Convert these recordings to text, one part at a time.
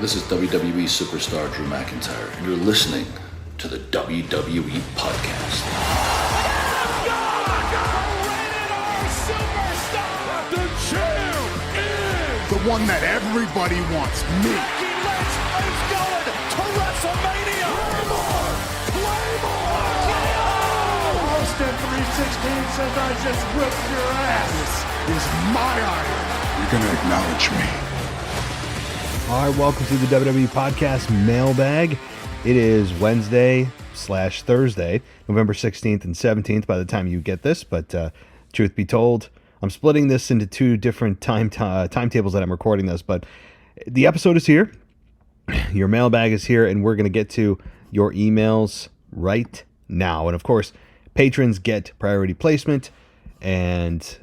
This is WWE superstar Drew McIntyre, and you're listening to the WWE Podcast. The champ is the one that everybody wants, me. Becky Lynch is going to WrestleMania. Claymore! Austin 316 says I just whipped your ass. This is my iron. You're going to acknowledge me. All right, welcome to the WWE Podcast Mailbag. It is Wednesday/Thursday, November 16th and 17th by the time you get this, but truth be told, I'm splitting this into two different timetables that I'm recording this, but the episode is here, your mailbag is here, and we're going to get to your emails right now. And of course, patrons get priority placement, and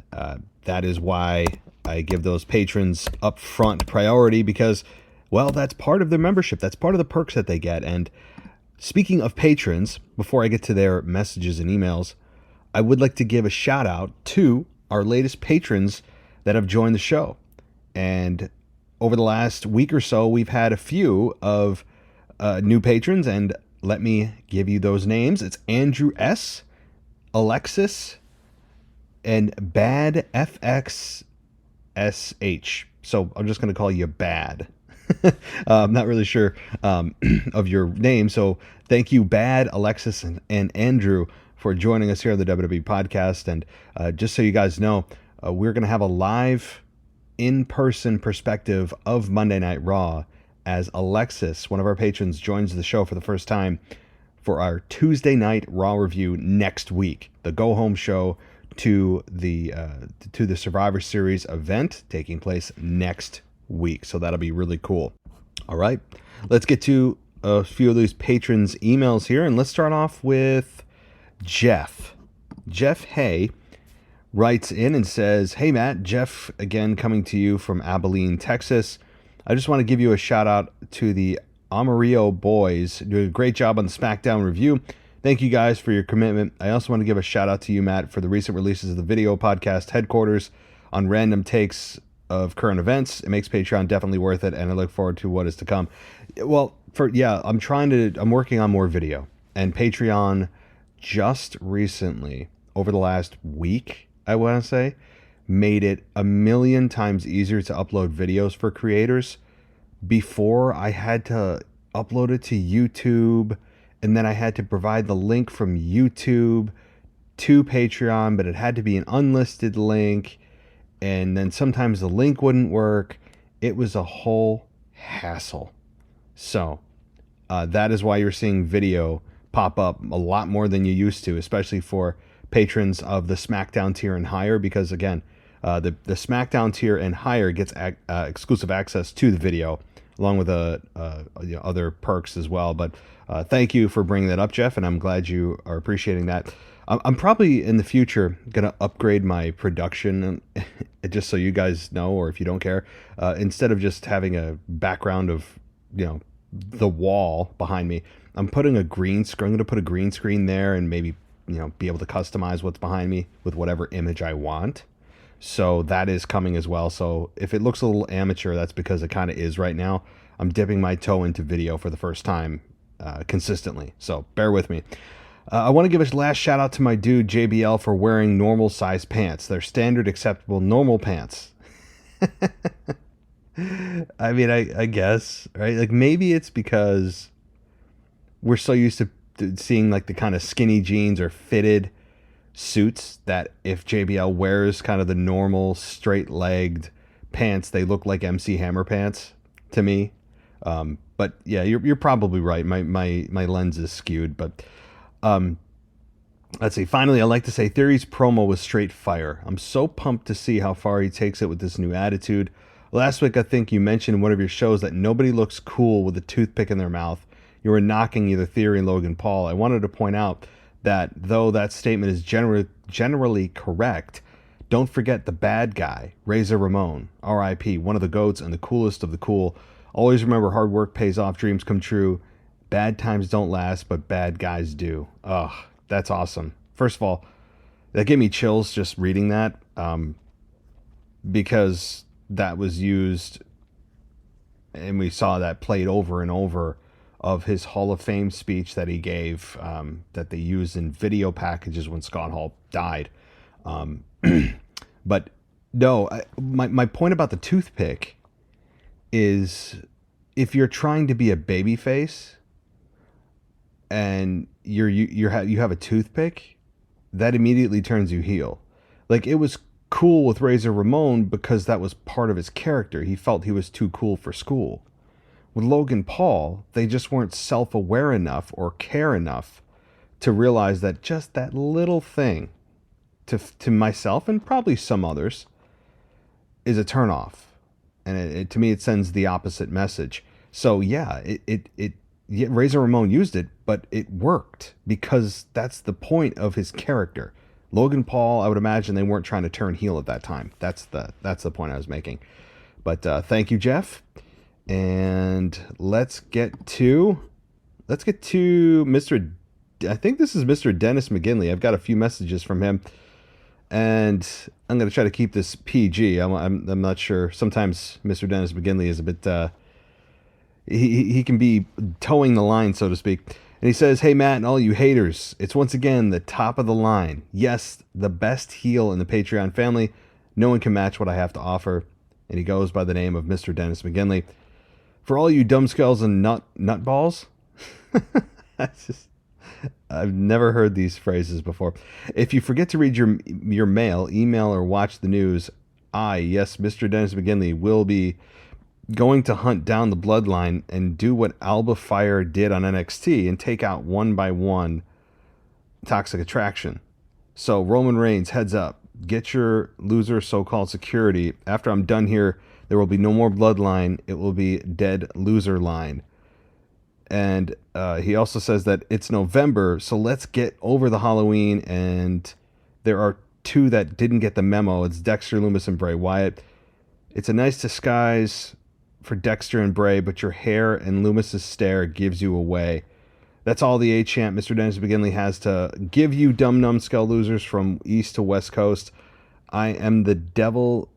that is why I give those patrons upfront priority because, well, that's part of their membership. That's part of the perks that they get. And speaking of patrons, before I get to their messages and emails, I would like to give a shout out to our latest patrons that have joined the show. And over the last week or so, we've had a few of new patrons, and let me give you those names. It's Andrew S., Alexis, and Bad FX SH. So I'm just going to call you Bad. I'm not really sure of your name. So thank you, Bad, Alexis, and Andrew, for joining us here on the WWE Podcast. And just so you guys know, we're going to have a live in-person perspective of Monday Night Raw as Alexis, one of our patrons, joins the show for the first time for our Tuesday Night Raw review next week. The go-home show to the Survivor Series event taking place next week. So that'll be really cool. All right, let's get to a few of these patrons' emails here, and let's start off with Jeff. Jeff Hay writes in and says, "Hey Matt, Jeff again coming to you from Abilene, Texas. I just want to give you a shout out to the Amarillo boys. Doing a great job on the SmackDown review. Thank you guys for your commitment. I also want to give a shout out to you, Matt, for the recent releases of the video podcast Headquarters on random takes of current events. It makes Patreon definitely worth it, and I look forward to what is to come." Well, I'm working on more video, and Patreon just recently, over the last week, I want to say, made it 1,000,000 times easier to upload videos for creators. Before, I had to upload it to YouTube, and then I had to provide the link from YouTube to Patreon, but it had to be an unlisted link, and then sometimes the link wouldn't work. It was a whole hassle. So that is why you're seeing video pop up a lot more than you used to, especially for patrons of the SmackDown tier and higher, because again, the SmackDown tier and higher gets exclusive access to the video, along with other perks as well. But thank you for bringing that up, Jeff, and I'm glad you are appreciating that. I'm probably in the future going to upgrade my production, just so you guys know, or if you don't care, instead of just having a background of, the wall behind me, I'm putting a green screen. I'm going to put a green screen there and maybe, be able to customize what's behind me with whatever image I want. So that is coming as well. So if it looks a little amateur, that's because it kind of is right now. I'm dipping my toe into video for the first time consistently. So bear with me. I want to give a last shout out to my dude JBL for wearing normal size pants. They're standard acceptable normal pants. I mean, I guess, right? Like maybe it's because we're so used to seeing like the kind of skinny jeans or fitted suits that if JBL wears kind of the normal straight-legged pants, they look like MC Hammer pants to me. But yeah, you're probably right. My lens is skewed, but let's see. Finally, I'd like to say Theory's promo was straight fire. I'm so pumped to see how far he takes it with this new attitude. Last week, I think you mentioned in one of your shows that nobody looks cool with a toothpick in their mouth. You were knocking either Theory and Logan Paul. I wanted to point out that though that statement is generally correct, don't forget the bad guy, Razor Ramon, R.I.P., one of the GOATs and the coolest of the cool. Always remember hard work pays off, dreams come true. Bad times don't last, but bad guys do. Ugh, that's awesome. First of all, that gave me chills just reading that, because that was used and we saw that played over and over of his Hall of Fame speech that he gave, that they used in video packages when Scott Hall died. But no, my point about the toothpick is, if you're trying to be a babyface and you have a toothpick, that immediately turns you heel. Like, it was cool with Razor Ramon because that was part of his character. He felt he was too cool for school. With Logan Paul, they just weren't self-aware enough or care enough to realize that just that little thing, to myself and probably some others, is a turnoff. And to me, it sends the opposite message. So yeah, Razor Ramon used it, but it worked because that's the point of his character. Logan Paul, I would imagine they weren't trying to turn heel at that time. That's the point I was making. But thank you, Jeff. And let's get to Mr. I think this is Mr. Dennis McGinley. I've got a few messages from him, and I'm going to try to keep this PG. I'm not sure. Sometimes Mr. Dennis McGinley is a bit he can be towing the line, so to speak. And he says, "Hey Matt and all you haters, it's once again the top of the line. Yes, the best heel in the Patreon family. No one can match what I have to offer." And he goes by the name of Mr. Dennis McGinley. "For all you dumbskulls and nutballs," I've never heard these phrases before. "If you forget to read your mail, email, or watch the news, yes, Mr. Dennis McGinley, will be going to hunt down the bloodline and do what Alba Fire did on NXT and take out one by one Toxic Attraction. So Roman Reigns, heads up, get your loser so-called security. After I'm done here, there will be no more bloodline. It will be dead loser line." And he also says that it's November, so let's get over the Halloween. And there are two that didn't get the memo. It's Dexter Lumis and Bray Wyatt. It's a nice disguise for Dexter and Bray, but your hair and Loomis's stare gives you away. That's all the A-Champ Mr. Dennis McGinley has to give you dumb numbskull losers from East to West Coast. I am the devil.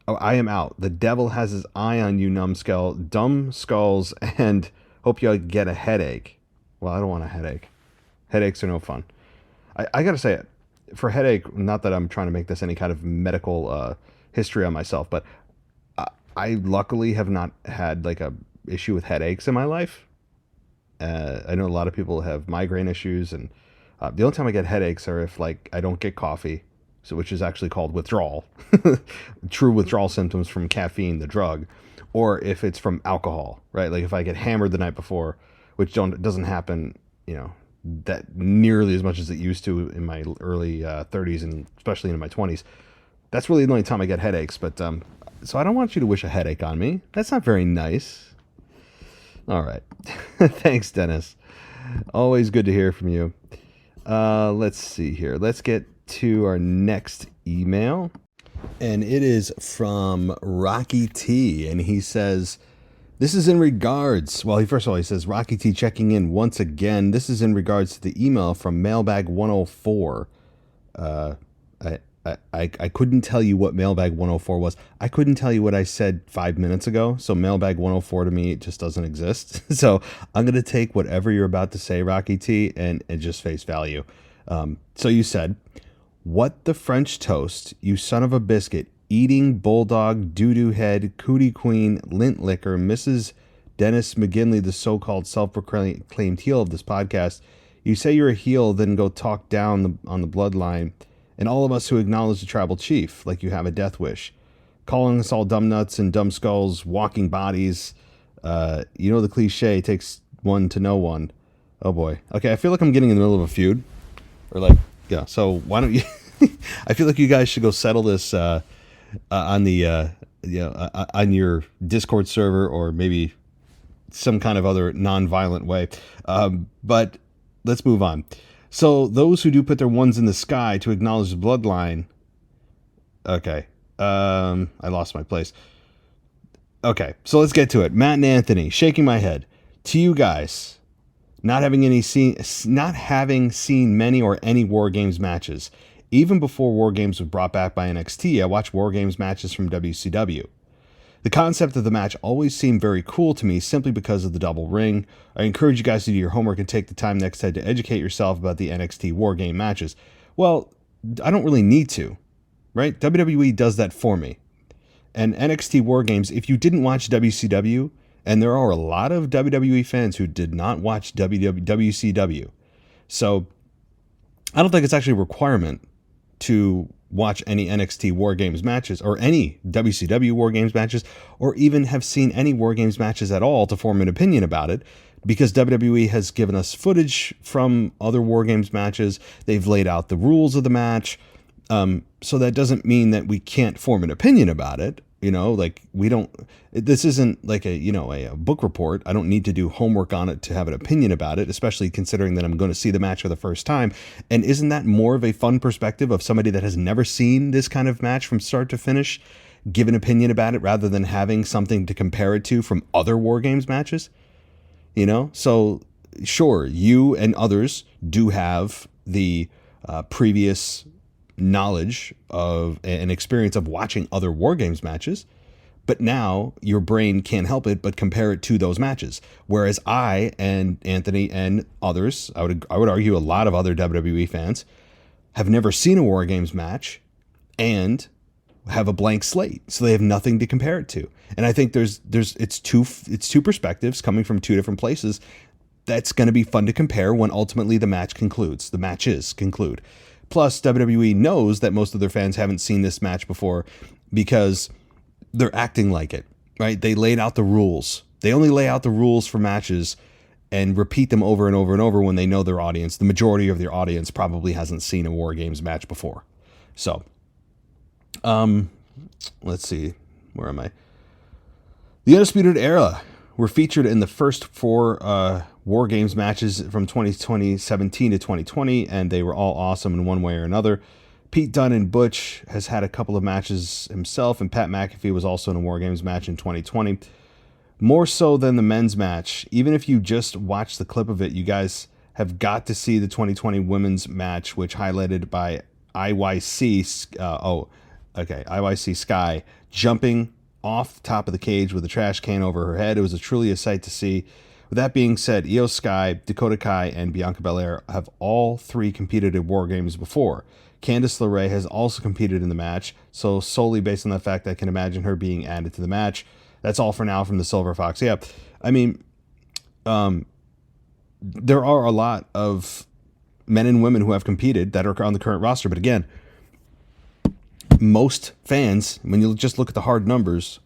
Oh, I am out. The devil has his eye on you, numbskull, dumb skulls, and hope you get a headache. Well, I don't want a headache. Headaches are no fun. I gotta say it. For headache, not that I'm trying to make this any kind of medical history on myself, but I luckily have not had like a issue with headaches in my life. I know a lot of people have migraine issues, and the only time I get headaches are if like I don't get coffee, so which is actually called withdrawal, true withdrawal symptoms from caffeine, the drug, or if it's from alcohol, right? Like if I get hammered the night before, which doesn't happen, that nearly as much as it used to in my early 30s and especially in my 20s. That's really the only time I get headaches. But so I don't want you to wish a headache on me. That's not very nice. All right. Thanks, Dennis. Always good to hear from you. Let's see here. Let's get to our next email. And it is from Rocky T. And he says, this is in regards. Well, first of all, he says, Rocky T checking in once again. This is in regards to the email from Mailbag 104. I couldn't tell you what Mailbag 104 was. I couldn't tell you what I said 5 minutes ago. So Mailbag 104 to me, it just doesn't exist. So I'm going to take whatever you're about to say, Rocky T, and just face value. So you said, what the French toast, you son of a biscuit, eating bulldog, doo-doo head, cootie queen, lint licker, Mrs. Dennis McGinley, the so-called self-proclaimed heel of this podcast. You say you're a heel, then go talk down on the bloodline and all of us who acknowledge the tribal chief like you have a death wish. Calling us all dumb nuts and dumb skulls, walking bodies. You know the cliche, takes one to know one. Oh boy. Okay, I feel like I'm getting in the middle of a feud. Or like, yeah, so why don't you... I feel like you guys should go settle this on the on your Discord server, or maybe some kind of other non-violent way. But let's move on. So those who do put their ones in the sky to acknowledge the bloodline. Okay. I lost my place. Okay, so let's get to it. Matt and Anthony, shaking my head. To you guys, not having seen many or any War Games matches. Even before War Games was brought back by NXT, I watched War Games matches from WCW. The concept of the match always seemed very cool to me simply because of the double ring. I encourage you guys to do your homework and take the time next time to educate yourself about the NXT War Game matches. Well, I don't really need to, right? WWE does that for me. And NXT War Games, if you didn't watch WCW, and there are a lot of WWE fans who did not watch WCW, so I don't think it's actually a requirement to watch any NXT War Games matches or any WCW War Games matches, or even have seen any War Games matches at all to form an opinion about it, because WWE has given us footage from other War Games matches. They've laid out the rules of the match. So that doesn't mean that we can't form an opinion about it. This isn't like a book report. I don't need to do homework on it to have an opinion about it, especially considering that I'm going to see the match for the first time. And isn't that more of a fun perspective of somebody that has never seen this kind of match from start to finish, give an opinion about it rather than having something to compare it to from other War Games matches? So sure, you and others do have the previous knowledge of and experience of watching other War Games matches, but now your brain can't help it but compare it to those matches. Whereas I and Anthony and others, I would argue a lot of other WWE fans, have never seen a War Games match and have a blank slate, so they have nothing to compare it to. And I think it's two perspectives coming from two different places. That's going to be fun to compare when ultimately the matches conclude. Plus, WWE knows that most of their fans haven't seen this match before because they're acting like it, right? They laid out the rules. They only lay out the rules for matches and repeat them over and over and over when they know their audience, the majority of their audience, probably hasn't seen a War Games match before. So, let's see. Where am I? The Undisputed Era were featured in the first four War Games matches from 2017 to 2020, and they were all awesome in one way or another. Pete Dunne and Butch has had a couple of matches himself, and Pat McAfee was also in a War Games match in 2020. More so than the men's match. Even if you just watch the clip of it, you guys have got to see the 2020 women's match, which highlighted by IYC Sky jumping off the top of the cage with a trash can over her head. It was truly a sight to see. With that being said, Io Sky, Dakota Kai, and Bianca Belair have all three competed at War Games before. Candice LeRae has also competed in the match, so solely based on the fact I can imagine her being added to the match. That's all for now from the Silver Fox. Yeah, I mean, there are a lot of men and women who have competed that are on the current roster, but again, most fans, when you just look at the hard numbers,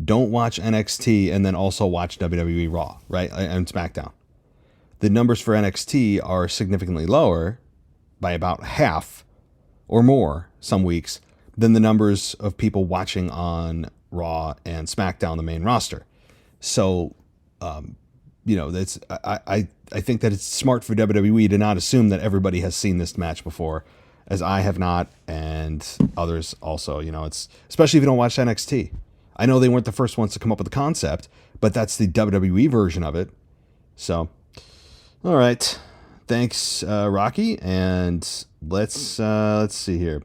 don't watch NXT and then also watch WWE Raw, right, and SmackDown. The numbers for NXT are significantly lower by about half or more some weeks than the numbers of people watching on Raw and SmackDown, the main roster. So, that's I think that it's smart for WWE to not assume that everybody has seen this match before, as I have not, and others also. It's especially if you don't watch NXT. I know they weren't the first ones to come up with the concept, but that's the WWE version of it. So, all right, thanks, Rocky, and let's see here.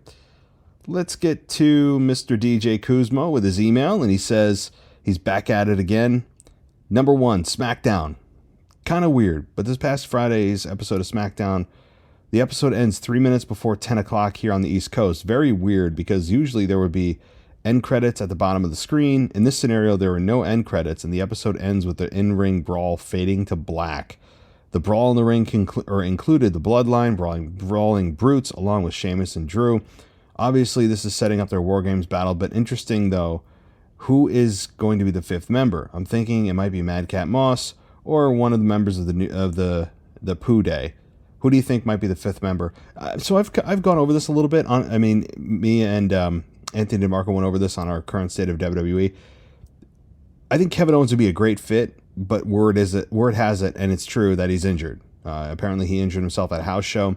Let's get to Mr. DJ Kuzmo with his email, and he says he's back at it again. Number 1, SmackDown. Kind of weird, but this past Friday's episode of SmackDown, the episode ends 3 minutes before 10 o'clock here on the East Coast. Very weird, because usually there would be end credits at the bottom of the screen. In this scenario, there were no end credits, and the episode ends with the in-ring brawl fading to black. The brawl in the ring included the Bloodline brawling Brutes along with Sheamus and Drew. Obviously, this is setting up their War Games battle, but interesting though, who is going to be the 5th member? I'm thinking it might be Madcap Moss or one of the members of the Pooh Day. Who do you think might be the 5th member? So I've gone over this a little bit. Me and Anthony DeMarco went over this on our current state of WWE. I think Kevin Owens would be a great fit, but word has it, and it's true, that he's injured. Apparently he injured himself at a house show.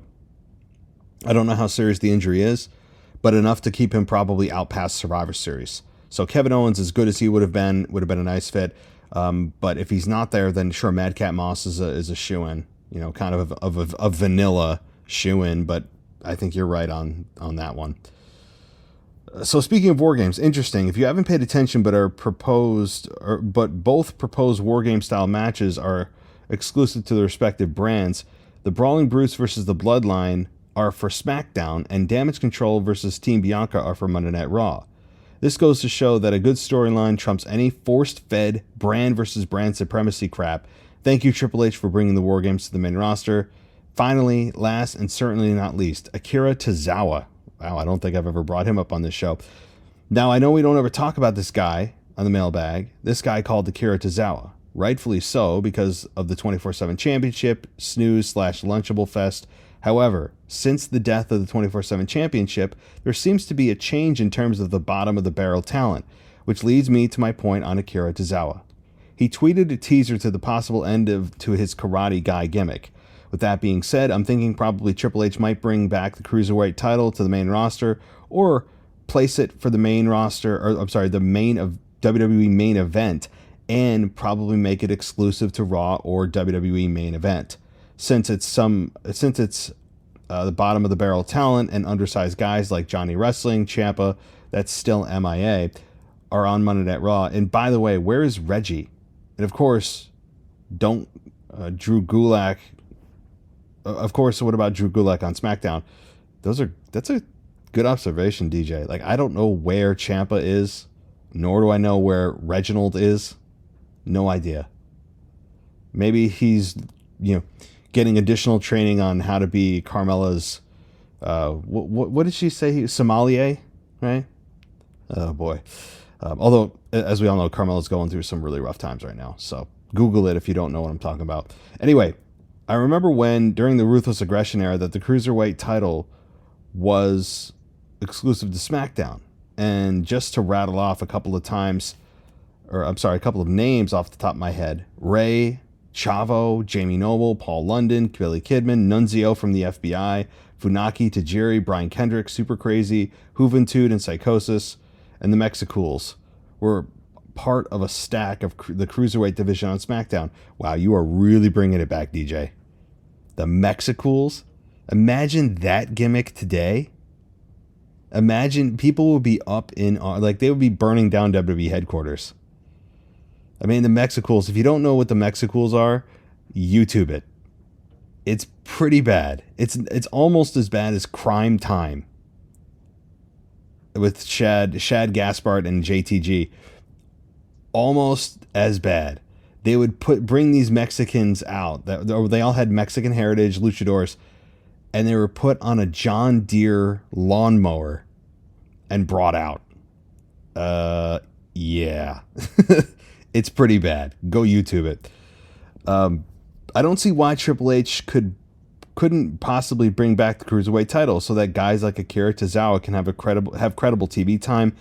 I don't know how serious the injury is, but enough to keep him probably out past Survivor Series. So Kevin Owens, as good as he would have been a nice fit. But if he's not there, then sure, Madcap Moss is a shoo-in. Kind of a vanilla shoo-in, but I think you're right on that one. So speaking of war games, interesting. If you haven't paid attention, but both proposed war game style matches are exclusive to the respective brands, the Brawling Brutes versus the Bloodline are for SmackDown, and Damage Control versus Team Bianca are for Monday Night Raw. This goes to show that a good storyline trumps any forced-fed brand versus brand supremacy crap. Thank you, Triple H, for bringing the war games to the main roster. Finally, last and certainly not least, Akira Tozawa. Wow, I don't think I've ever brought him up on this show. Now, I know we don't ever talk about this guy on the mailbag. This guy called Akira Tozawa. Rightfully so, because of the 24/7 Championship, snooze/lunchable fest. However, since the death of the 24/7 Championship, there seems to be a change in terms of the bottom of the barrel talent, which leads me to my point on Akira Tozawa. He tweeted a teaser to the possible end to his Karate Guy gimmick. With that being said, I'm thinking probably Triple H might bring back the Cruiserweight title to the main roster, or place it for the main roster, the main of WWE main event, and probably make it exclusive to Raw or WWE main event. Since it's the bottom of the barrel talent and undersized guys like Johnny Wrestling, Ciampa, that's still MIA, are on Monday Night Raw. And by the way, where is Reggie? And of course, Drew Gulak. Of course, what about Drew Gulak on SmackDown? That's a good observation, DJ. Like, I don't know where Ciampa is, nor do I know where Reginald is. No idea. Maybe he's, getting additional training on how to be Carmella's, what did she say? Sommelier, right? Oh, boy. Although, as we all know, Carmella's going through some really rough times right now. So Google it if you don't know what I'm talking about. Anyway, I remember when, during the Ruthless Aggression era, that the Cruiserweight title was exclusive to SmackDown. And just to rattle off a couple of names off the top of my head: Ray, Chavo, Jamie Noble, Paul London, Billy Kidman, Nunzio from the FBI, Funaki, Tajiri, Brian Kendrick, Super Crazy, Juventud, and Psychosis, and the Mexicools were part of a stack of the Cruiserweight division on SmackDown. Wow, you are really bringing it back, DJ. The Mexicools? Imagine that gimmick today. Imagine people would be they would be burning down WWE headquarters. I mean, the Mexicools, if you don't know what the Mexicools are, YouTube it. It's pretty bad. It's almost as bad as Crime Time with Shad Gaspard and JTG. Almost as bad. They would bring these Mexicans out. They all had Mexican heritage, luchadors, and they were put on a John Deere lawnmower and brought out. Yeah. It's pretty bad. Go YouTube it. I don't see why Triple H couldn't possibly bring back the Cruiserweight title so that guys like Akira Tozawa can have credible TV time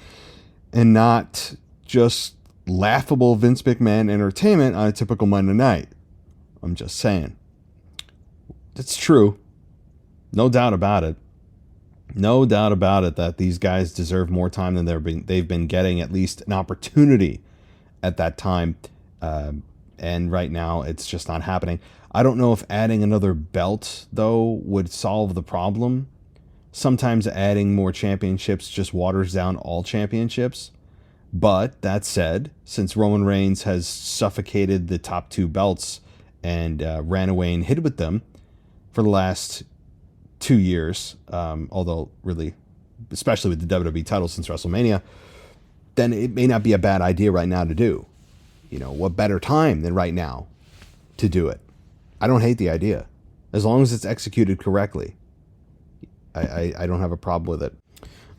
and not just laughable Vince McMahon entertainment on a typical Monday night. I'm just saying. It's true. No doubt about it. No doubt about it that these guys deserve more time than they've been getting, at least an opportunity at that time. And right now, it's just not happening. I don't know if adding another belt, though, would solve the problem. Sometimes adding more championships just waters down all championships. But that said, since Roman Reigns has suffocated the top two belts and ran away and hid with them for the last 2 years, although really, especially with the WWE title since WrestleMania, then it may not be a bad idea right now to do. What better time than right now to do it? I don't hate the idea. As long as it's executed correctly, I don't have a problem with it.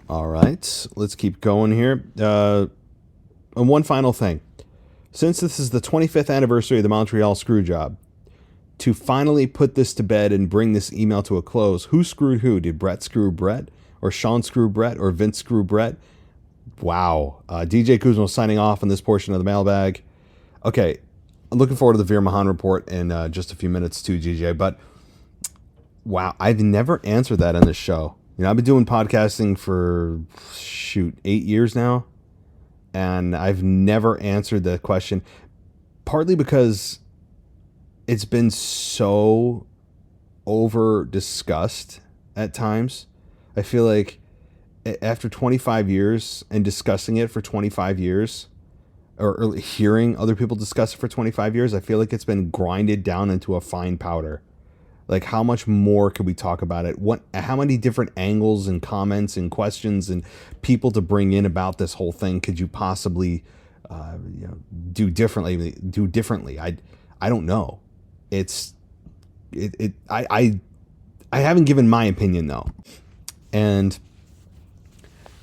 All right, let's keep going here. And one final thing. Since this is the 25th anniversary of the Montreal Screwjob, to finally put this to bed and bring this email to a close, who screwed who? Did Brett screw Brett? Or Sean screw Brett? Or Vince screw Brett? Wow. DJ Kuzma signing off on this portion of the mailbag. Okay, I'm looking forward to the Veer Mahan report in just a few minutes too, DJ. But wow, I've never answered that on this show. I've been doing podcasting for, 8 years now. And I've never answered that question. Partly because it's been so over discussed at times. I feel like after 25 years and discussing it for 25 years, or hearing other people discuss it for 25 years, I feel like it's been grinded down into a fine powder. Like, how much more could we talk about it? How many different angles and comments and questions and people to bring in about this whole thing could you possibly do differently? I don't know. I haven't given my opinion though. And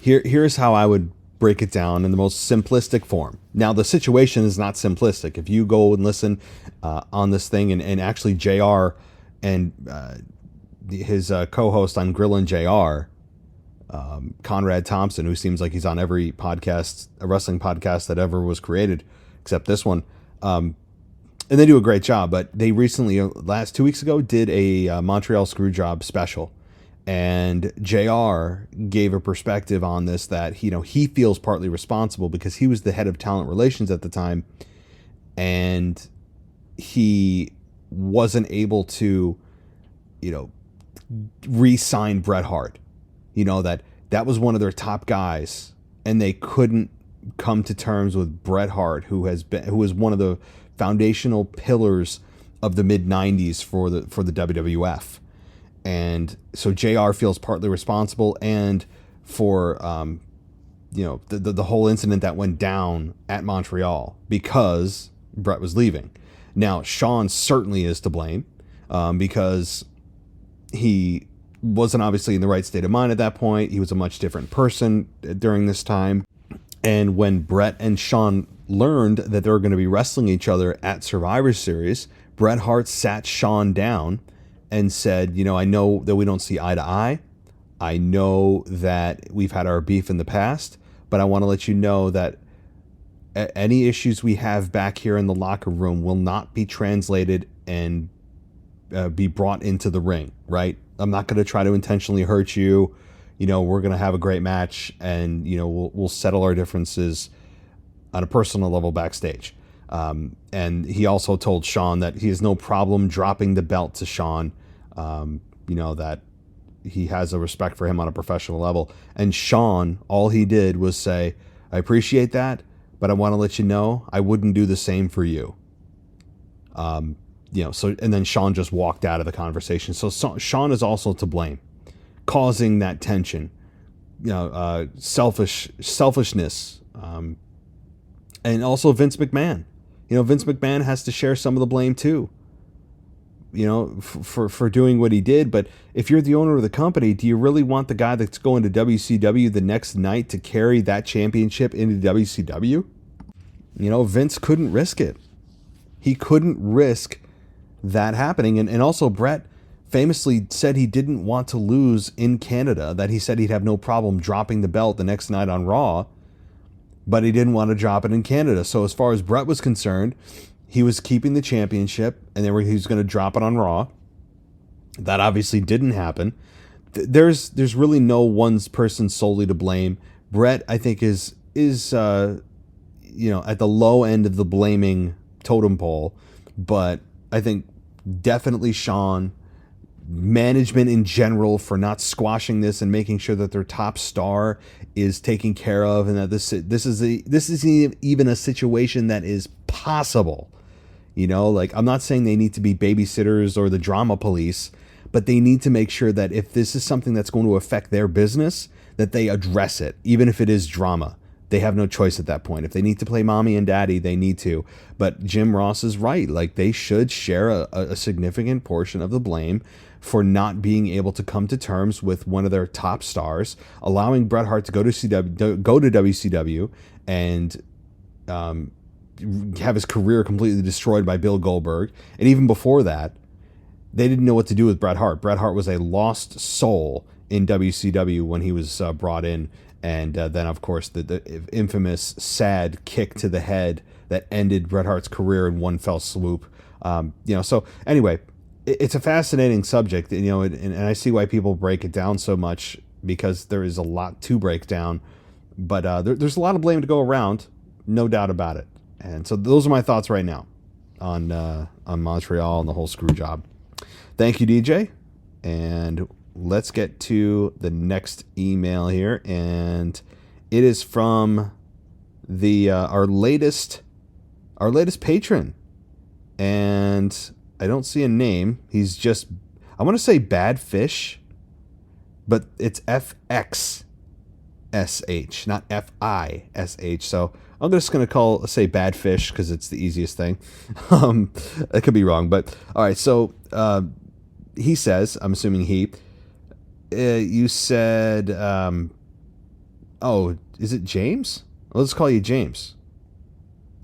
here's how I would break it down in the most simplistic form. Now, the situation is not simplistic. If you go and listen on this thing, and actually JR and his co-host on Grillin' JR, Conrad Thompson, who seems like he's on every podcast, a wrestling podcast that ever was created, except this one. And they do a great job, but they recently, 2 weeks ago, did a Montreal Screwjob special. And JR gave a perspective on this that, he feels partly responsible because he was the head of talent relations at the time. And he wasn't able to, re-sign Bret Hart. That was one of their top guys, and they couldn't come to terms with Bret Hart, who was one of the foundational pillars of the mid '90s for the WWF. And so JR feels partly responsible, and for the whole incident that went down at Montreal because Bret was leaving. Now, Shawn certainly is to blame, because he wasn't obviously in the right state of mind at that point. He was a much different person during this time. And when Bret and Shawn learned that they were going to be wrestling each other at Survivor Series, Bret Hart sat Shawn down and said, I know that we don't see eye to eye. I know that we've had our beef in the past, but I want to let you know that any issues we have back here in the locker room will not be translated and be brought into the ring, right? I'm not going to try to intentionally hurt you. We're going to have a great match, and, we'll settle our differences on a personal level backstage. And he also told Shawn that he has no problem dropping the belt to Shawn, that he has a respect for him on a professional level. And Shawn, all he did was say, I appreciate that, but I want to let you know I wouldn't do the same for you. And then Shawn just walked out of the conversation. So Shawn is also to blame, causing that tension, selfishness, and also Vince McMahon. Vince McMahon has to share some of the blame too, for doing what he did. But if you're the owner of the company, do you really want the guy that's going to WCW the next night to carry that championship into WCW? Vince couldn't risk it. He couldn't risk that happening. And also Bret famously said he didn't want to lose in Canada, that he said he'd have no problem dropping the belt the next night on Raw, but he didn't want to drop it in Canada. So as far as Bret was concerned, he was keeping the championship, and then he was going to drop it on Raw. That obviously didn't happen. There's really no one person solely to blame. Bret, I think, is at the low end of the blaming totem pole, but I think definitely Shawn, management in general, for not squashing this and making sure that their top star is taken care of, and that this isn't even a situation that is possible. I'm not saying they need to be babysitters or the drama police, but they need to make sure that if this is something that's going to affect their business, that they address it, even if it is drama. They have no choice at that point. If they need to play mommy and daddy, they need to. But Jim Ross is right. They should share a significant portion of the blame for not being able to come to terms with one of their top stars, allowing Bret Hart to go to WCW and have his career completely destroyed by Bill Goldberg. And even before that, they didn't know what to do with Bret Hart. Bret Hart was a lost soul in WCW when he was brought in. And then, of course, the infamous sad kick to the head that ended Bret Hart's career in one fell swoop. So anyway, it's a fascinating subject, and I see why people break it down so much, because there is a lot to break down. But there's a lot of blame to go around, no doubt about it. And so those are my thoughts right now on Montreal and the whole screw job. Thank you, DJ, and let's get to the next email here, and it is from the our latest patron, and I don't see a name. He's just, I want to say Bad Fish, but it's FXSH, not FISH. So I'm just going to say Bad Fish because it's the easiest thing. I could be wrong, but all right. So he says, I'm assuming you said, oh, is it James? Let's call you James.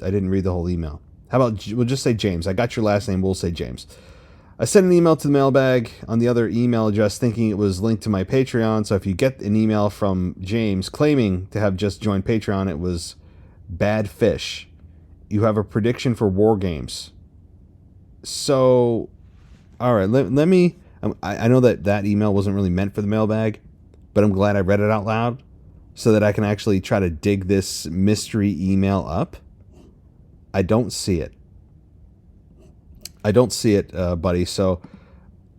I didn't read the whole email. How about we'll just say James? I got your last name. We'll say James. I sent an email to the mailbag on the other email address thinking it was linked to my Patreon. So if you get an email from James claiming to have just joined Patreon, it was Bad Fish. You have a prediction for War Games. So, all right, let me... I know that email wasn't really meant for the mailbag, but I'm glad I read it out loud so that I can actually try to dig this mystery email up. I don't see it. Buddy. So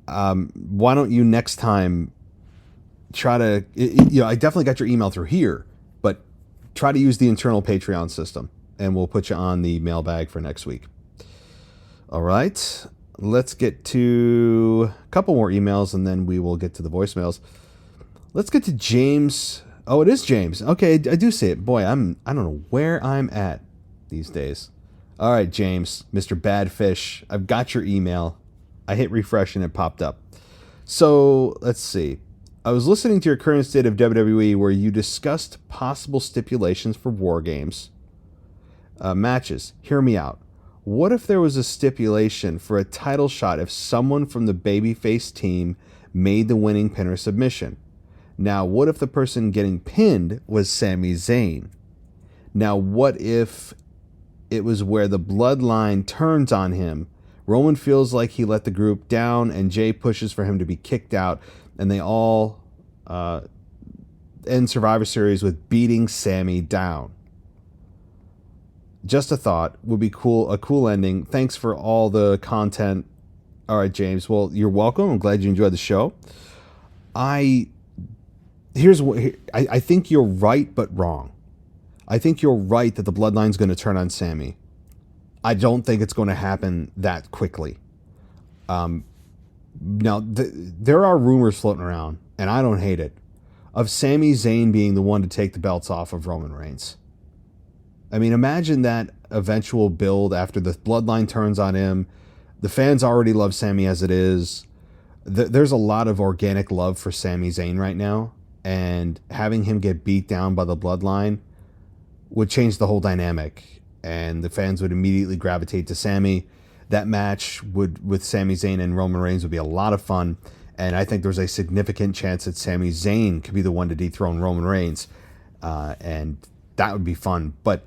why don't you next time try to... I definitely got your email through here, but try to use the internal Patreon system, and we'll put you on the mailbag for next week. All right. Let's get to a couple more emails, and then we will get to the voicemails. Let's get to James. Oh, it is James. Okay, I do see it. Boy, I don't know where I'm at these days. All right, James, Mr. Bad Fish, I've got your email. I hit refresh and it popped up. So let's see. I was listening to your current state of WWE where you discussed possible stipulations for War Games matches. Hear me out. What if there was a stipulation for a title shot if someone from the babyface team made the winning pin or submission? Now, what if the person getting pinned was Sami Zayn? Now, what if it was where the bloodline turns on him? Roman feels like he let the group down, and Jay pushes for him to be kicked out, and they all end Survivor Series with beating Sami down. Just a thought. Would be cool. A cool ending. Thanks for all the content. All right, James. Well, you're welcome. I'm glad you enjoyed the show. I think you're right, but wrong. I think you're right that the bloodline's going to turn on Sami. I don't think it's going to happen that quickly. Now, there are rumors floating around, and I don't hate it, of Sami Zayn being the one to take the belts off of Roman Reigns. I mean, imagine that eventual build after the bloodline turns on him. The fans already love Sami as it is. There's a lot of organic love for Sami Zayn right now, and having him get beat down by the bloodline would change the whole dynamic, and the fans would immediately gravitate to Sami. That match with Sami Zayn and Roman Reigns would be a lot of fun, and I think there's a significant chance that Sami Zayn could be the one to dethrone Roman Reigns, and that would be fun. But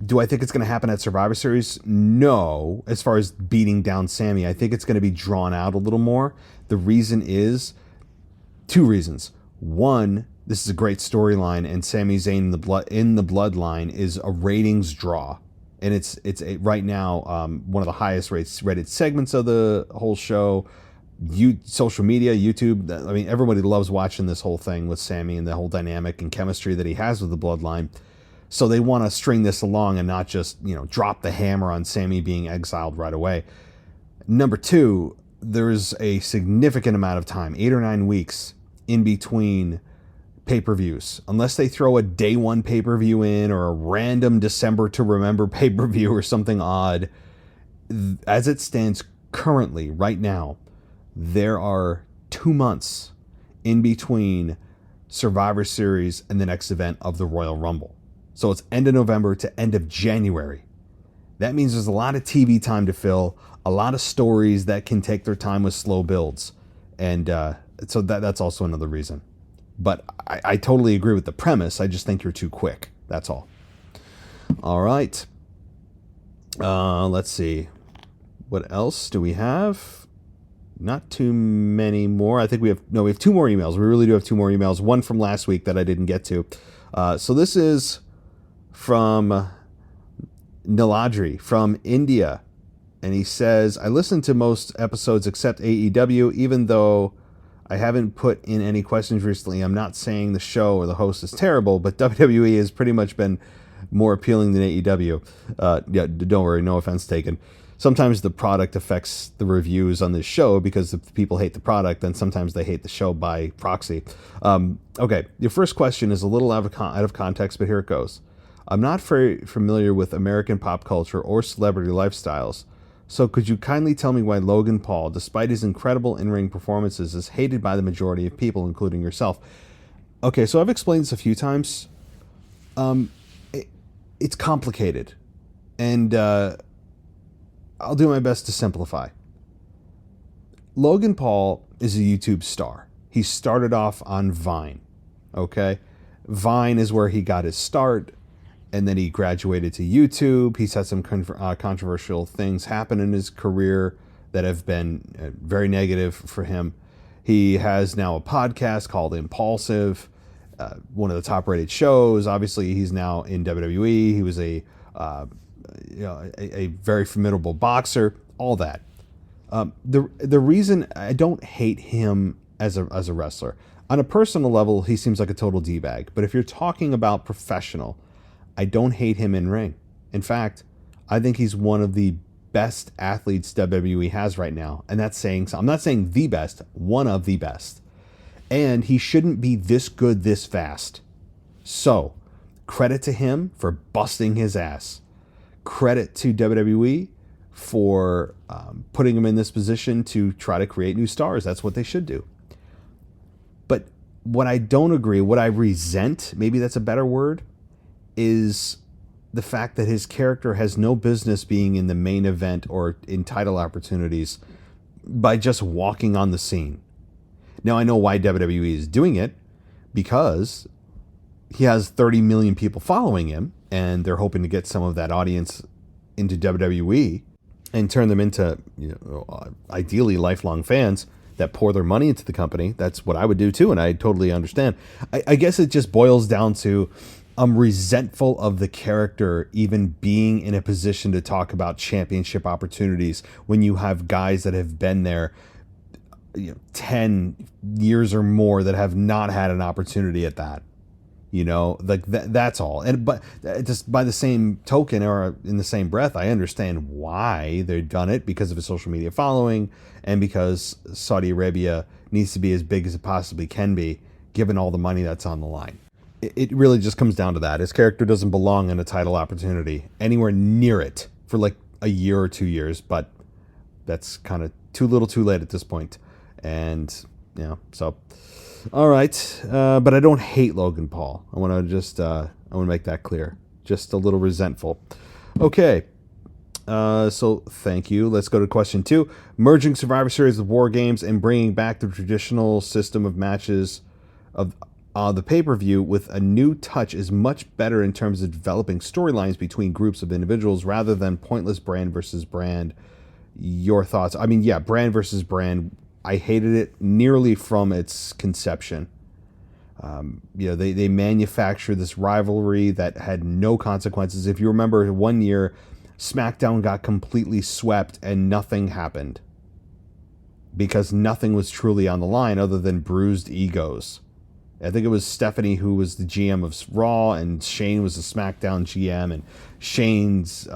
do I think it's going to happen at Survivor Series? No. As far as beating down Sami, I think it's going to be drawn out a little more. The reason is two reasons. One, this is a great storyline, and Sami Zayn in the bloodline is a ratings draw, and it's right now one of the highest rated segments of the whole show. Social media, YouTube. I mean, everybody loves watching this whole thing with Sami and the whole dynamic and chemistry that he has with the bloodline. So they want to string this along and not just, drop the hammer on Sami being exiled right away. Number two, there's a significant amount of time, 8 or 9 weeks, in between pay-per-views. Unless they throw a day one pay-per-view in or a random December to remember pay-per-view or something odd. As it stands currently, right now, there are 2 months in between Survivor Series and the next event of the Royal Rumble. So it's end of November to end of January. That means there's a lot of TV time to fill, a lot of stories that can take their time with slow builds. And so that's also another reason. But I totally agree with the premise. I just think you're too quick. That's all. All right. Let's see. What else do we have? Not too many more. I think we have 2 more emails. We really do have 2 more emails. One from last week that I didn't get to. So this is from Niladri from India. And he says, I listen to most episodes except AEW, even though I haven't put in any questions recently. I'm not saying the show or the host is terrible, but WWE has pretty much been more appealing than AEW. Yeah, don't worry, no offense taken. Sometimes the product affects the reviews on this show because if people hate the product, then sometimes they hate the show by proxy. Okay, your first question is a little out of context, but here it goes. I'm not very familiar with American pop culture or celebrity lifestyles, so could you kindly tell me why Logan Paul, despite his incredible in-ring performances, is hated by the majority of people, including yourself? Okay, so I've explained this a few times. It's complicated, and I'll do my best to simplify. Logan Paul is a YouTube star. He started off on Vine, okay? Vine is where he got his start, and then he graduated to YouTube. He's had some controversial things happen in his career that have been very negative for him. He has now a podcast called Impulsive, one of the top-rated shows. Obviously, he's now in WWE. He was a very formidable boxer. All that. The reason I don't hate him as a wrestler, on a personal level, he seems like a total d-bag. But if you're talking about professional, I don't hate him in ring. In fact, I think he's one of the best athletes WWE has right now. And that's saying so. I'm not saying the best, one of the best. And he shouldn't be this good this fast. So, credit to him for busting his ass. Credit to WWE for putting him in this position to try to create new stars. That's what they should do. But what I don't agree, what I resent, maybe that's a better word, is the fact that his character has no business being in the main event or in title opportunities by just walking on the scene. Now, I know why WWE is doing it, because he has 30 million people following him, and they're hoping to get some of that audience into WWE and turn them into, ideally lifelong fans that pour their money into the company. That's what I would do too, and I totally understand. I guess it just boils down to I'm resentful of the character even being in a position to talk about championship opportunities when you have guys that have been there 10 years or more that have not had an opportunity at that. That's all. But just by the same token, or in the same breath, I understand why they've done it, because of his social media following and because Saudi Arabia needs to be as big as it possibly can be, given all the money that's on the line. It really just comes down to that. His character doesn't belong in a title opportunity anywhere near it for like a year or 2 years, but that's kind of too little too late at this point. And, so... All right, but I don't hate Logan Paul. I want to make that clear. Just a little resentful. Okay, so thank you. Let's go to question 2. Merging Survivor Series with War Games and bringing back the traditional system of matches of the pay-per-view with a new touch is much better in terms of developing storylines between groups of individuals rather than pointless brand versus brand. Your thoughts? I mean, yeah, brand versus brand. I hated it nearly from its conception. They manufactured this rivalry that had no consequences. If you remember, one year, SmackDown got completely swept and nothing happened because nothing was truly on the line other than bruised egos. I think it was Stephanie who was the GM of Raw, and Shane was the SmackDown GM, and Shane's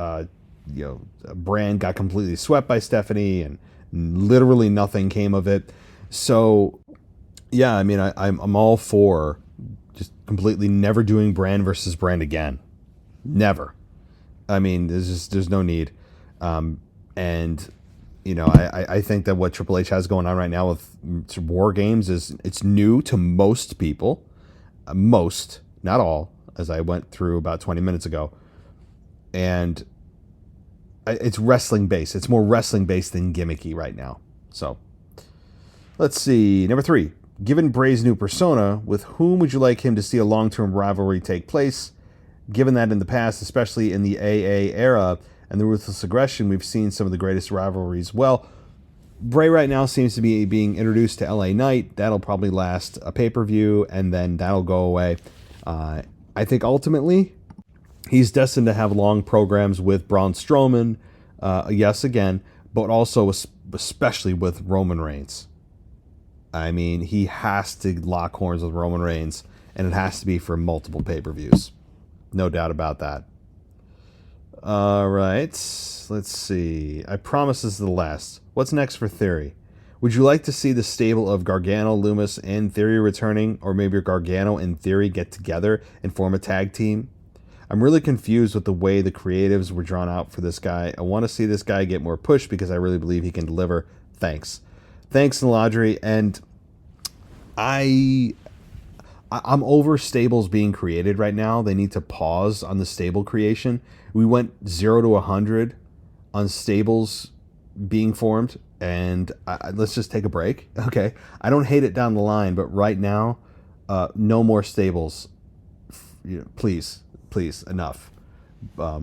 brand got completely swept by Stephanie, and literally nothing came of it. So, yeah, I mean, I'm all for just completely never doing brand versus brand again. Never. I mean, there's no need. I think that what Triple H has going on right now with War Games is it's new to most people. Most, not all, as I went through about 20 minutes ago. And it's wrestling based. It's more wrestling based than gimmicky right now. So, let's see. Number 3. Given Bray's new persona, with whom would you like him to see a long-term rivalry take place? Given that in the past, especially in the AA era and the Ruthless Aggression, we've seen some of the greatest rivalries. Well, Bray right now seems to be being introduced to LA Knight. That'll probably last a pay-per-view, and then that'll go away. I think ultimately, he's destined to have long programs with Braun Strowman, yes, again, but also especially with Roman Reigns. I mean, he has to lock horns with Roman Reigns, and it has to be for multiple pay-per-views. No doubt about that. All right, let's see. I promise this is the last. What's next for Theory? Would you like to see the stable of Gargano, Loomis, and Theory returning, or maybe Gargano and Theory get together and form a tag team? I'm really confused with the way the creatives were drawn out for this guy. I want to see this guy get more push because I really believe he can deliver. Thanks, Naladri. And I'm over stables being created right now. They need to pause on the stable creation. We went 0 to 100 on stables being formed, and let's just take a break. Okay, I don't hate it down the line, but right now, no more stables. Please, enough. But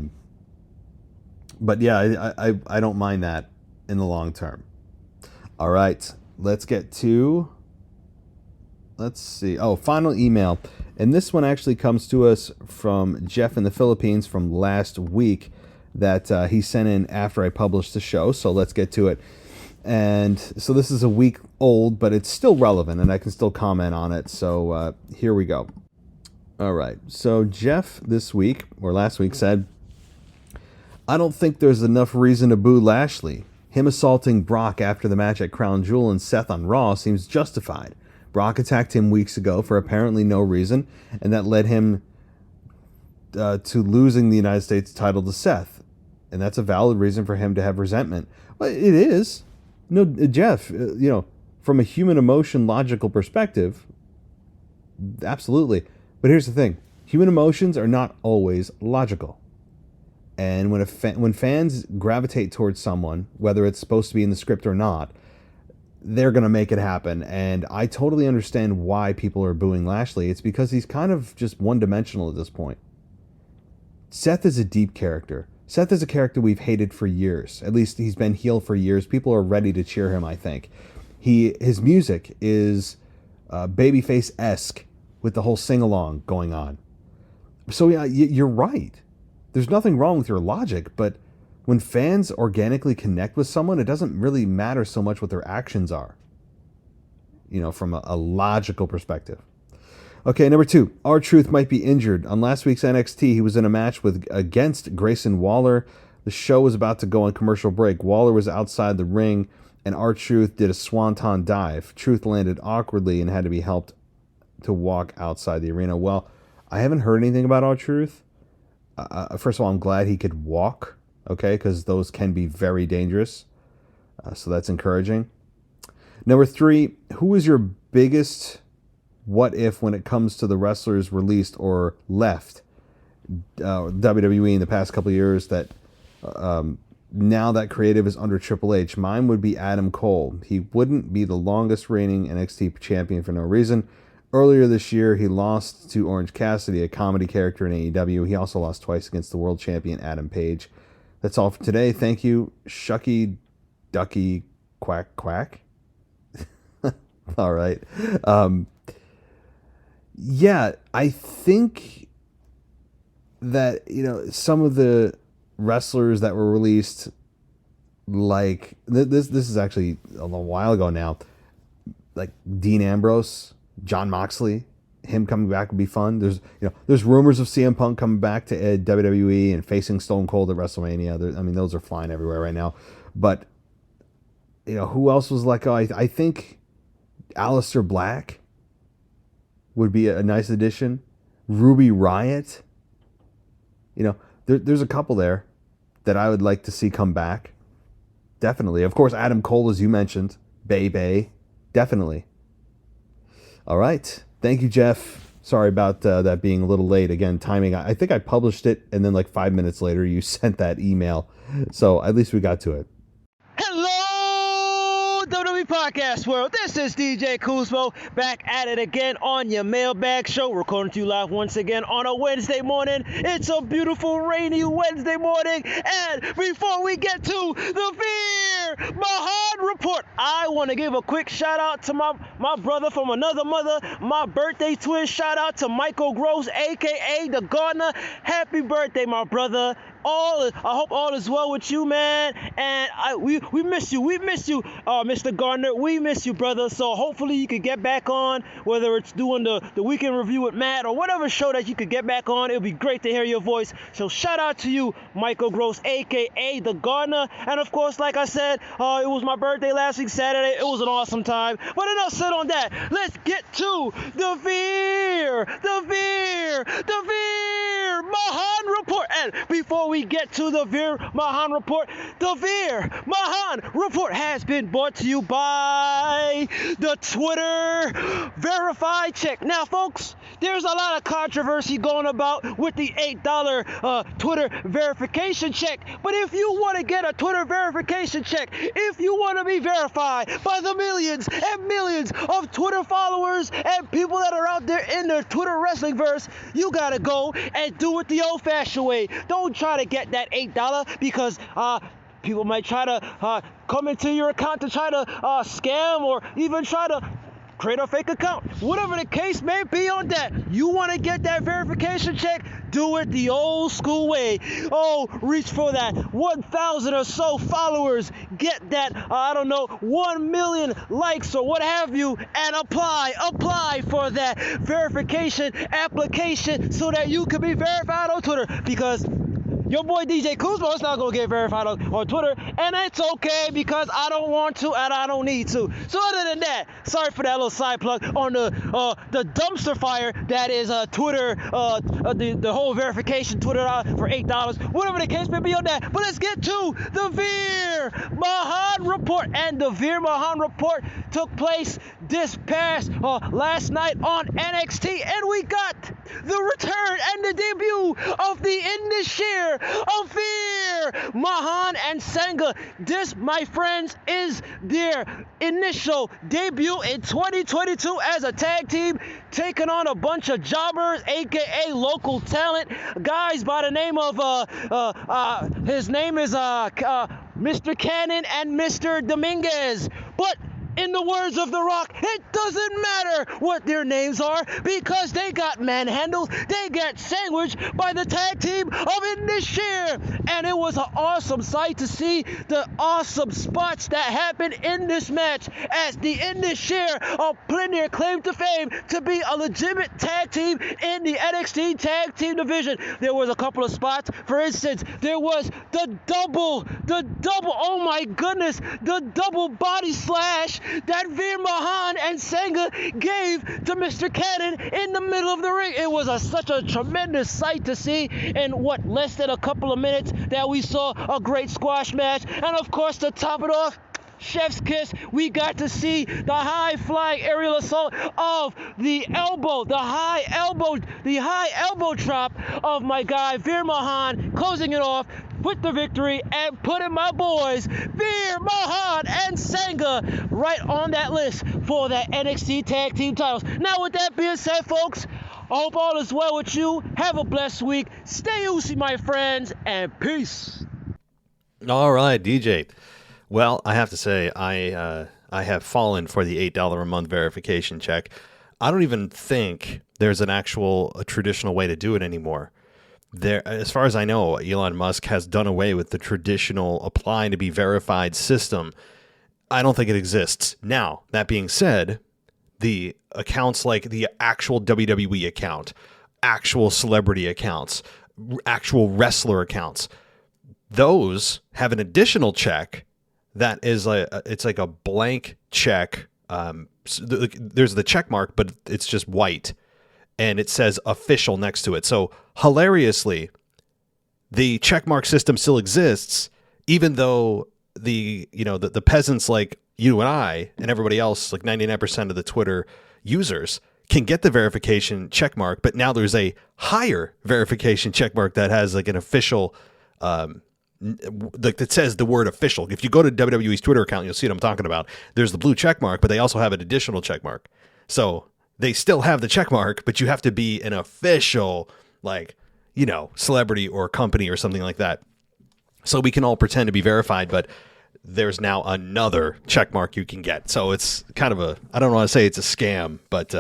yeah, I don't mind that in the long term. All right, let's get to. Let's see. Oh, final email. And this one actually comes to us from Jeff in the Philippines from last week that he sent in after I published the show. So let's get to it. And so this is a week old, but it's still relevant and I can still comment on it. So here we go. All right. So Jeff this week or last week said, I don't think there's enough reason to boo Lashley. Him assaulting Brock after the match at Crown Jewel and Seth on Raw seems justified. Brock attacked him weeks ago for apparently no reason, and that led him to losing the United States title to Seth. And that's a valid reason for him to have resentment. Well, it is. No, Jeff, from a human emotion logical perspective, absolutely. But here's the thing. Human emotions are not always logical. And when fans gravitate towards someone, whether it's supposed to be in the script or not, they're going to make it happen. And I totally understand why people are booing Lashley. It's because he's kind of just one-dimensional at this point. Seth is a deep character. Seth is a character we've hated for years. At least he's been heel for years. People are ready to cheer him, I think. His music is babyface-esque with the whole sing-along going on. So yeah, you're right. There's nothing wrong with your logic, but when fans organically connect with someone, it doesn't really matter so much what their actions are, from a logical perspective. Okay, number 2, R-Truth might be injured. On last week's NXT, he was in a match against Grayson Waller. The show was about to go on commercial break. Waller was outside the ring, and R-Truth did a swanton dive. Truth landed awkwardly and had to be helped to walk outside the arena. Well, I haven't heard anything about R-Truth. First of all, I'm glad he could walk. Okay, because those can be very dangerous. So that's encouraging. Number 3, who is your biggest what if when it comes to the wrestlers released or left WWE in the past couple of years that now that creative is under Triple H? Mine would be Adam Cole. He wouldn't be the longest reigning NXT champion for no reason. Earlier this year, he lost to Orange Cassidy, a comedy character in AEW. He also lost twice against the world champion Adam Page. That's all for today. Thank you, Shucky Ducky Quack Quack. All right. Yeah, I think that, some of the wrestlers that were released, like, this is actually a little while ago now, like Dean Ambrose, Jon Moxley, him coming back would be fun. There's rumors of CM Punk coming back to WWE and facing Stone Cold at WrestleMania. Those are flying everywhere right now. But who else was like? I think Aleister Black would be a nice addition. Ruby Riott. There's a couple there that I would like to see come back. Definitely. Of course, Adam Cole, as you mentioned, Bay, definitely. All right. Thank you, Jeff. Sorry about that being a little late. Again, timing. I think I published it, and then like 5 minutes later, you sent that email. So at least we got to it. Hello, WWE Podcast World. This is DJ Kuzmo back at it again on your Mailbag show. Recording to you live once again on a Wednesday morning. It's a beautiful, rainy Wednesday morning. And before we get to the Fear Behind Report, I want to give a quick shout out to my brother from another mother, my birthday twin. Shout out to Michael Gross, a.k.a. The Gardener. Happy birthday, my brother. hope all is well with you, man. And we miss you. We miss you, Mr. Gardner. We miss you, brother. So hopefully you could get back on, whether it's doing the weekend review with Matt or whatever show that you could get back on. It'll be great to hear your voice. So shout out to you, Michael Gross, aka the Gardner. And of course, like I said, it was my birthday last week, Saturday. It was an awesome time. But enough said on that. Let's get to the Veer Mahan Report. And before we get to the Veer Mahan Report, the Veer Mahan Report has been brought to you by the Twitter Verified Check. Now, folks, there's a lot of controversy going about with the $8 Twitter verification check. But if you want to get a Twitter verification check, if you want to be verified by the millions and millions of Twitter followers and people that are out there in the Twitter wrestling verse, you gotta go and do it the old-fashioned way. Don't try to get that $8 because people might try to come into your account to try to scam or even try to create a fake account. Whatever the case may be on that, you want to get that verification check, do it the old school way. Oh, reach for that 1,000 or so followers, get that, 1 million likes or what have you, and apply for that verification application so that you can be verified on Twitter, because your boy DJ Kuzma is not going to get verified on Twitter, and it's okay because I don't want to and I don't need to. So other than that, sorry for that little side plug on the dumpster fire that is Twitter, the whole verification Twitter for $8. Whatever the case may be on that. But let's get to the Veer Mahan Report. And the Veer Mahan Report took place this past last night on NXT, and we got the return and the debut of the In This Year of Veer Mahan and Sangha. This, my friends, is their initial debut in 2022 as a tag team, taking on a bunch of jobbers, aka local talent, guys by the name of his name is Mr. Cannon and Mr. Dominguez. But in the words of The Rock, it doesn't matter what their names are because they got manhandled, they got sandwiched by the tag team of In This Year. And it was an awesome sight to see the awesome spots that happened in this match as the In This Year are putting their claim to fame to be a legitimate tag team in the NXT tag team division. There was a couple of spots. For instance, there was the double, oh my goodness, the double body slash that Veer Mahan and Sangha gave to Mr. Cannon in the middle of the ring. It was such a tremendous sight to see in less than a couple of minutes that we saw a great squash match. And of course, to top it off, chef's kiss, we got to see the high flying aerial assault of the high elbow drop of my guy Veer Mahan, closing it off with the victory and putting my boys Veer Mahan and Sangha right on that list for that NXT tag team titles. Now with that being said, folks, I hope all is well with you. Have a blessed week. Stay oozy, my friends, and peace. All right, DJ. Well, I have to say, I have fallen for the $8 a month verification check. I don't even think there's a traditional way to do it anymore. As far as I know, Elon Musk has done away with the traditional apply to be verified system. I don't think it exists. Now, that being said, the accounts like the actual WWE account, actual celebrity accounts, actual wrestler accounts, those have an additional check that is it's like a blank check. There's the check mark, but it's just white, and it says official next to it. So hilariously, the check mark system still exists, even though the peasants like you and I and everybody else, like 99% of the Twitter users, can get the verification check mark, but now there's a higher verification check mark that has like an official that says the word official. If you go to WWE's Twitter account, you'll see what I'm talking about. There's the blue check mark, but they also have an additional check mark. So they still have the check mark, but you have to be an official, celebrity or company or something like that. So we can all pretend to be verified, but there's now another check mark you can get. So it's kind of I don't want to say it's a scam, but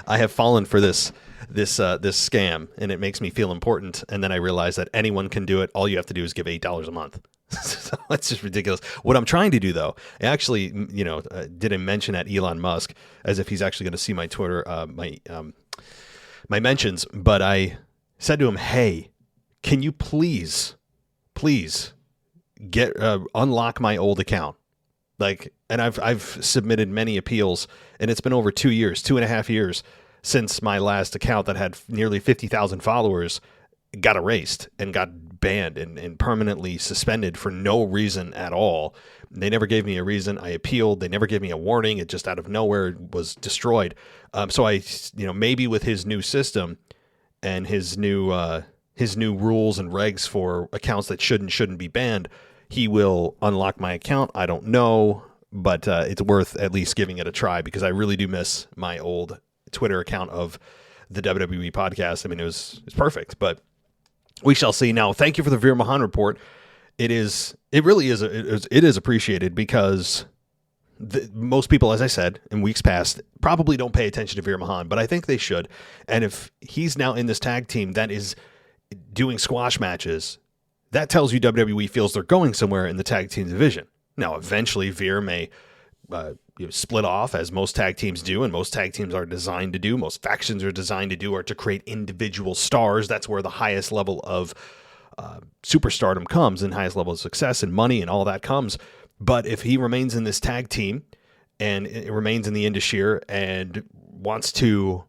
I have fallen for this this scam, and it makes me feel important. And then I realize that anyone can do it. All you have to do is give $8 a month. So it's just ridiculous. What I'm trying to do, though, I actually, did a mention at Elon Musk as if he's actually going to see my Twitter, my mentions. But I said to him, "Hey, can you please get unlock my old account?" And I've submitted many appeals, and it's been over 2.5 years since my last account that had nearly 50,000 followers got erased and got banned and permanently suspended for no reason at all. They never gave me a reason. I appealed. They never gave me a warning. It just out of nowhere was destroyed. So I, maybe with his new system and his new rules and regs for accounts that shouldn't be banned, he will unlock my account. I don't know, but it's worth at least giving it a try because I really do miss my old Twitter account of the WWE podcast. I mean, it's perfect, but we shall see. Now, thank you for the Veer Mahan report. It really is appreciated because most people, as I said, in weeks past, probably don't pay attention to Veer Mahan, but I think they should. And if he's now in this tag team that is doing squash matches, that tells you WWE feels they're going somewhere in the tag team division. Now, eventually, Veer may split off, as most tag teams do, and most tag teams are designed to do. Most factions are designed to do, or to create individual stars. That's where the highest level of superstardom comes, and highest level of success and money and all that comes. But if he remains in this tag team and it remains in the Indus and wants to,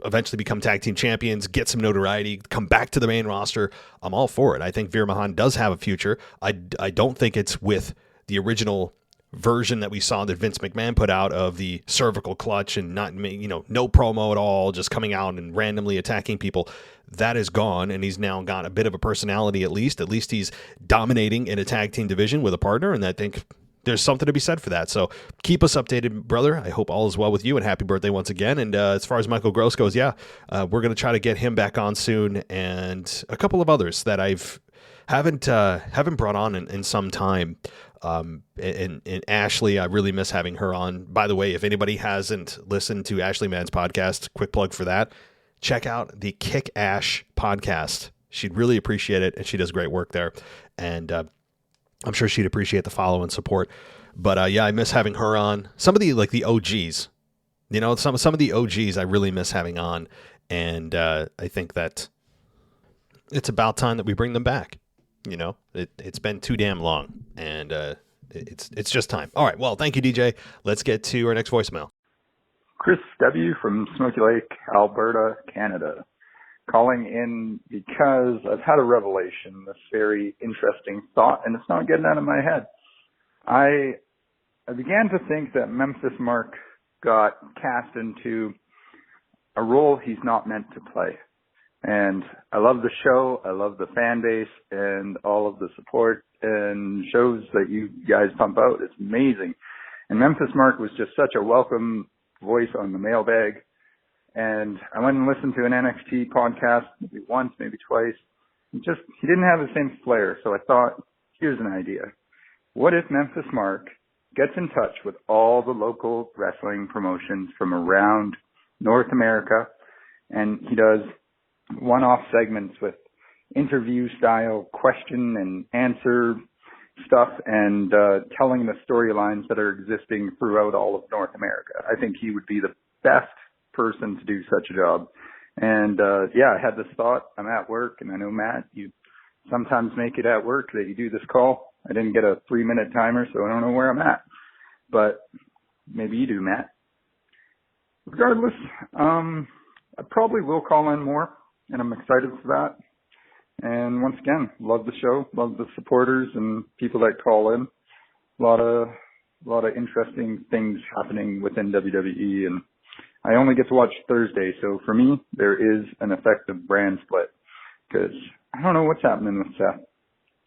eventually become tag team champions, get some notoriety, come back to the main roster, I'm all for it. I think Veer Mahan does have a future. I don't think it's with the original version that we saw that Vince McMahon put out of the cervical clutch and not, no promo at all, just coming out and randomly attacking people. That is gone, and he's now got a bit of a personality at least. At least he's dominating in a tag team division with a partner, and I think there's something to be said for that. So keep us updated, brother. I hope all is well with you, and happy birthday once again. And as far as Michael Gross goes, we're going to try to get him back on soon, and a couple of others that haven't brought on in some time. And Ashley, I really miss having her on. By the way, if anybody hasn't listened to Ashley Mann's podcast, quick plug for that, check out the Kick Ash podcast. She'd really appreciate it, and she does great work there. And I'm sure she'd appreciate the follow and support. But I miss having her on. Some of the OGs, some of the OGs I really miss having on. And I think that it's about time that we bring them back. It's been too damn long, and it's just time. All right, well, thank you, DJ. Let's get to our next voicemail. Chris W. from Smoky Lake, Alberta, Canada, calling in because I've had a revelation, this very interesting thought, and it's not getting out of my head. I began to think that Memphis Mark got cast into a role he's not meant to play. And I love the show. I love the fan base and all of the support and shows that you guys pump out. It's amazing. And Memphis Mark was just such a welcome voice on the mailbag. And I went and listened to an NXT podcast maybe once, maybe twice. He didn't have the same flair. So I thought, here's an idea. What if Memphis Mark gets in touch with all the local wrestling promotions from around North America, and he does one-off segments with interview-style question and answer stuff and telling the storylines that are existing throughout all of North America. I think he would be the best person to do such a job. And, I had this thought. I'm at work, and I know, Matt, you sometimes make it at work that you do this call. I didn't get a 3-minute timer, so I don't know where I'm at. But maybe you do, Matt. Regardless, I probably will call in more, and I'm excited for that. And once again, love the show, love the supporters and people that call in. A lot of interesting things happening within WWE, and I only get to watch Thursday, so for me, there is an effective brand split because I don't know what's happening with Seth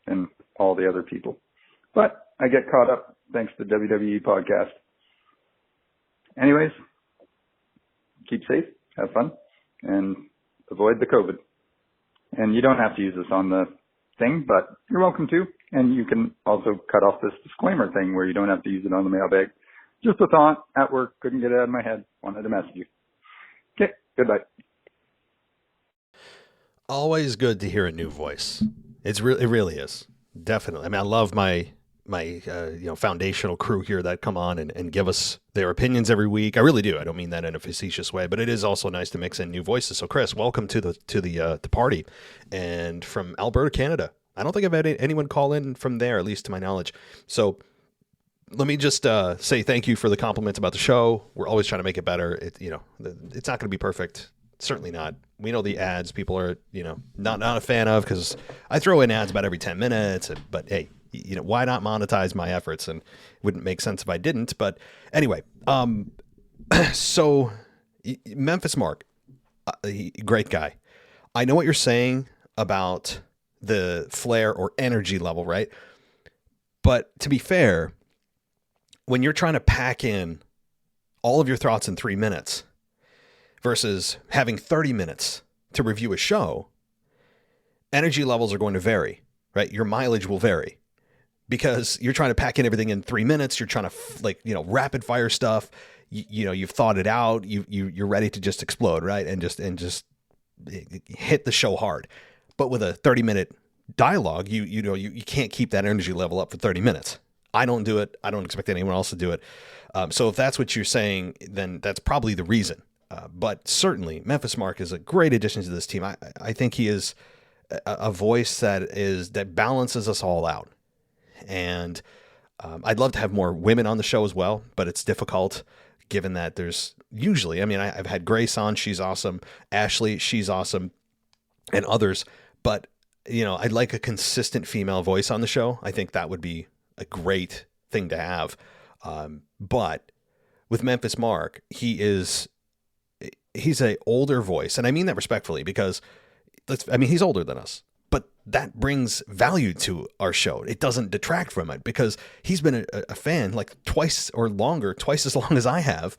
and all the other people. But I get caught up thanks to WWE podcast. Anyways, keep safe, have fun, and avoid the COVID. And you don't have to use this on the thing, but you're welcome to. And you can also cut off this disclaimer thing where you don't have to use it on the mailbag. Just a thought at work, couldn't get it out of my head, wanted to message you. Okay, goodbye. Always good to hear a new voice. It really is. Definitely. I mean, I love my foundational crew here that come on and give us their opinions every week. I really do. I don't mean that in a facetious way, but it is also nice to mix in new voices. So, Chris, welcome to the party, and from Alberta, Canada. I don't think I've had anyone call in from there, at least to my knowledge. So, let me just say thank you for the compliments about the show. We're always trying to make it better. It's not going to be perfect. Certainly not. We know the ads people are, not a fan of, because I throw in ads about every 10 minutes. But hey, why not monetize my efforts? And it wouldn't make sense if I didn't. But anyway, so Memphis Mark, great guy. I know what you're saying about the flair or energy level, right? But to be fair, when you're trying to pack in all of your thoughts in 3 minutes versus having 30 minutes to review a show, energy levels are going to vary, right? Your mileage will vary because you're trying to pack in everything in 3 minutes. You're trying to rapid fire stuff. You've thought it out. You're ready to just explode, right? And just hit the show hard. But with a 30-minute dialogue, you can't keep that energy level up for 30 minutes. I don't do it. I don't expect anyone else to do it. So if that's what you're saying, then that's probably the reason. But certainly, Memphis Mark is a great addition to this team. I think he is a voice that balances us all out. And I'd love to have more women on the show as well, but it's difficult given that there's usually, I've had Grace on. She's awesome. Ashley, she's awesome. And others. But, I'd like a consistent female voice on the show. I think that would be a great thing to have. But with Memphis Mark, he's a older voice. And I mean that respectfully because he's older than us, but that brings value to our show. It doesn't detract from it because he's been a fan like twice as long as I have.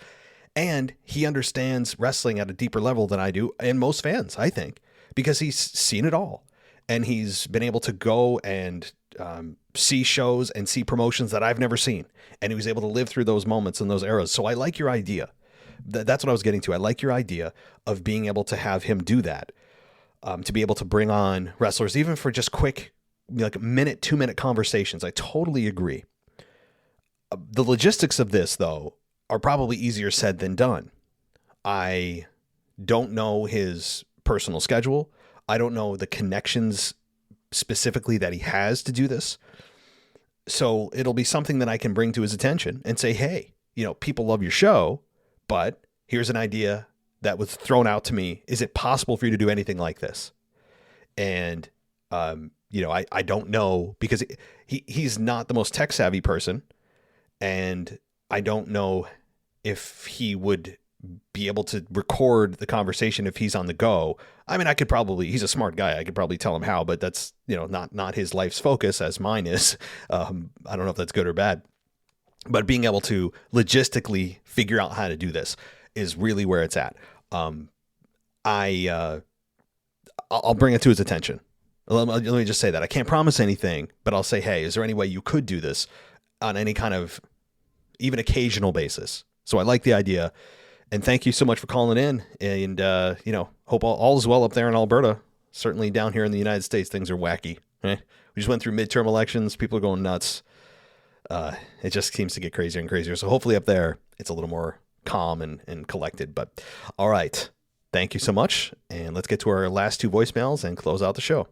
And he understands wrestling at a deeper level than I do. And most fans, I think, because he's seen it all and he's been able to go and see shows and see promotions that I've never seen. And he was able to live through those moments and those eras. So I like your idea. That's what I was getting to. I like your idea of being able to have him do that, to be able to bring on wrestlers, even for just quick, like 2-minute conversations. I totally agree. The logistics of this, though, are probably easier said than done. I don't know his personal schedule. I don't know the connections specifically that he has to do this. So it'll be something that I can bring to his attention and say, hey, people love your show, but here's an idea that was thrown out to me. Is it possible for you to do anything like this? And, I don't know because he's not the most tech savvy person. And I don't know if he would be able to record the conversation if he's on the go. He's a smart guy. I could probably tell him how, but that's, not his life's focus as mine is. I don't know if that's good or bad, but being able to logistically figure out how to do this is really where it's at. I'll bring it to his attention. Let me just say that I can't promise anything, but I'll say, hey, is there any way you could do this on any kind of even occasional basis? So I like the idea. And thank you so much for calling in. And, hope all is well up there in Alberta. Certainly down here in the United States, things are wacky. Right? We just went through midterm elections. People are going nuts. It just seems to get crazier and crazier. So hopefully up there, it's a little more calm and collected. But all right. Thank you so much. And let's get to our last two voicemails and close out the show.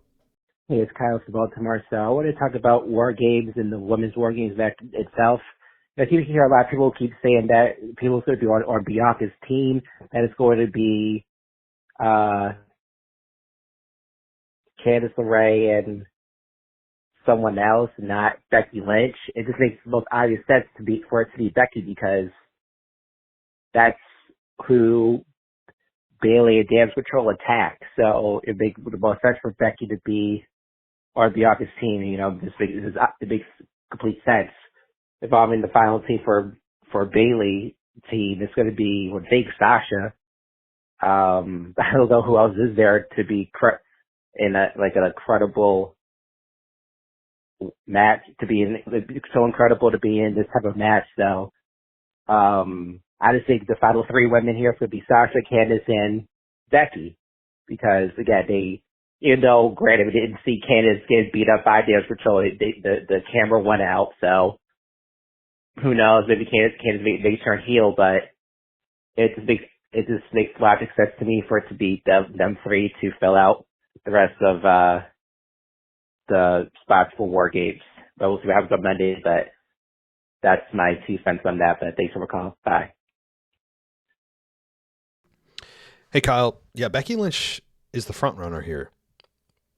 Hey, it's Kyle from Baltimore. So I want to talk about War Games and the Women's War Games match itself. I seem to hear a lot of people keep saying that people are going to be on Bianca's team, that it's going to be Candice LeRae and someone else, not Becky Lynch. It just makes the most obvious sense for it to be Becky because that's who Bayley and Damage Control attack. So it makes the most sense for Becky to be on Bianca's team. It makes complete sense. If I'm in the final team for Bayley team, it's going to be fake Sasha. I don't know who else is there to be in an incredible match, to be in, so incredible to be in this type of match. So, I just think the final three women here could be Sasha, Candice, and Becky. Because, again, even though, granted, we didn't see Candice get beat up by Damage Control, the camera went out, so who knows, maybe Candice may turn heel, but it just makes logic sense to me for it to be them three to fill out the rest of the spots for War Games. But we'll see what happens on Monday, but that's my 2 cents on that, but thanks for the call. Bye. Hey, Kyle. Yeah, Becky Lynch is the front runner here.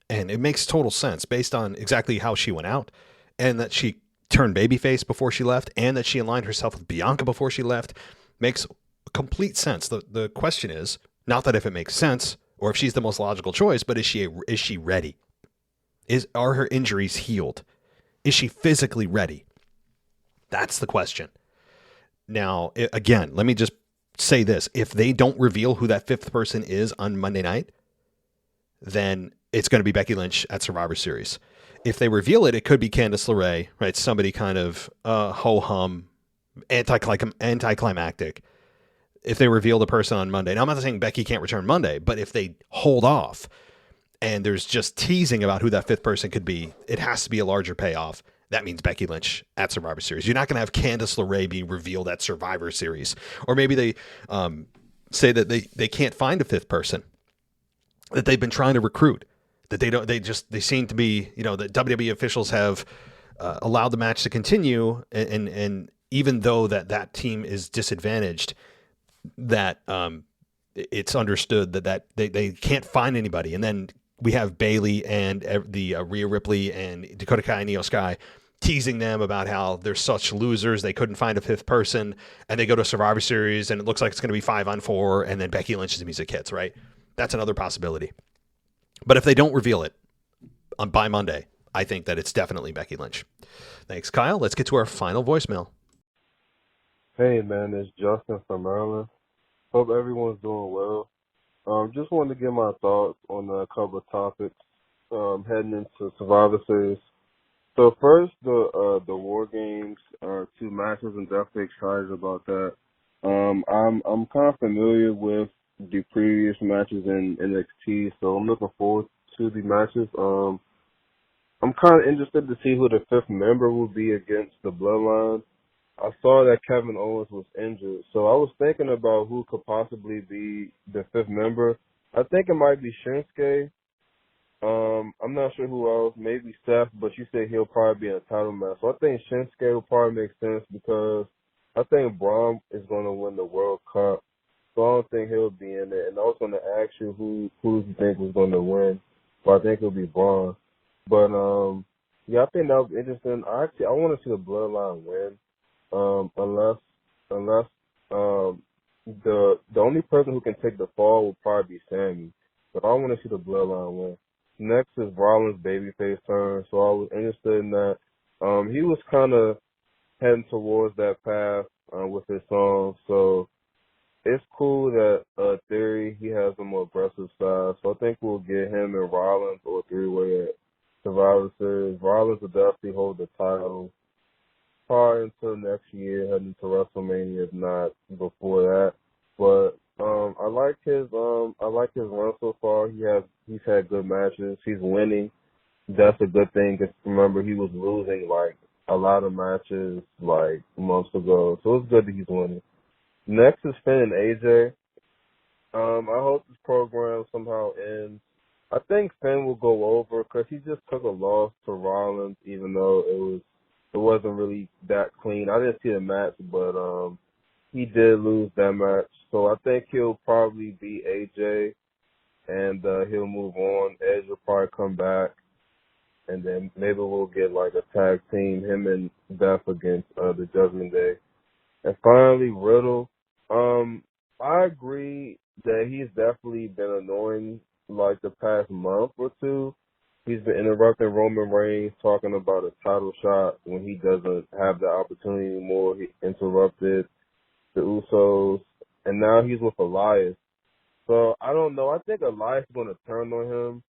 And it makes total sense based on exactly how she went out and that she turned babyface before she left and that she aligned herself with Bianca before she left. Makes complete sense. The question is not that if it makes sense or if she's the most logical choice, but is she ready? Are her injuries healed? Is she physically ready? That's the question. Now, again, let me just say this. If they don't reveal who that fifth person is on Monday night, then it's going to be Becky Lynch at Survivor Series. If they reveal it, it could be Candice LeRae, right? Somebody kind of ho-hum, anticlimactic. If they reveal the person on Monday. Now, I'm not saying Becky can't return Monday, but if they hold off and there's just teasing about who that fifth person could be, it has to be a larger payoff. That means Becky Lynch at Survivor Series. You're not going to have Candice LeRae be revealed at Survivor Series. Or maybe they say that they can't find a fifth person that they've been trying to recruit, that they seem to be, that WWE officials have allowed the match to continue. And even though that team is disadvantaged, that it's understood that they can't find anybody. And then we have Bayley and the Rhea Ripley and Dakota Kai and Io Sky teasing them about how they're such losers. They couldn't find a fifth person and they go to Survivor Series and it looks like it's going to be 5-on-4 and then Becky Lynch's music hits, right? That's another possibility. But if they don't reveal it by Monday, I think that it's definitely Becky Lynch. Thanks, Kyle. Let's get to our final voicemail. Hey, man, it's Justin from Maryland. Hope everyone's doing well. Just wanted to get my thoughts on a couple of topics heading into Survivor Series. So first, the War Games are 2 matches. I'm definitely excited about that. I'm kind of familiar with the previous matches in NXT, so I'm looking forward to the matches. I'm kind of interested to see who the fifth member will be against the Bloodline. I saw that Kevin Owens was injured, so I was thinking about who could possibly be the fifth member. I think it might be Shinsuke. I'm not sure who else. Maybe Seth, but you say he'll probably be in a title match. So I think Shinsuke will probably make sense because I think Braun is going to win the World Cup. So I don't think he'll be in it. And I was going to ask you who do you think was going to win, but I think it'll be Braun. But yeah, I think that was interesting. I want to see the Bloodline win. Unless the only person who can take the fall will probably be Sammy. But I want to see the Bloodline win. Next is Rollins' babyface turn, so I was interested in that. He was kind of heading towards that path with his song, so it's cool that Theory, he has a more aggressive side. So I think we'll get him and Rollins or a 3-way at Survivor Series. Rollins will definitely hold the title probably until next year, heading to WrestleMania, if not before that. But I like his run so far. He's had good matches. He's winning. That's a good thing. Cause remember, he was losing like a lot of matches like months ago. So it's good that he's winning. Next is Finn and AJ. I hope this program somehow ends. I think Finn will go over because he just took a loss to Rollins, even though it wasn't really that clean. I didn't see the match, but he did lose that match. So I think he'll probably beat AJ, and he'll move on. Edge will probably come back, and then maybe we'll get like a tag team, him and Beth against the Judgment Day. And finally, Riddle. I agree that he's definitely been annoying like the past month or two. He's been interrupting Roman Reigns talking about a title shot when he doesn't have the opportunity anymore. He interrupted the Usos, and now he's with Elias. So I don't know. I think Elias is going to turn on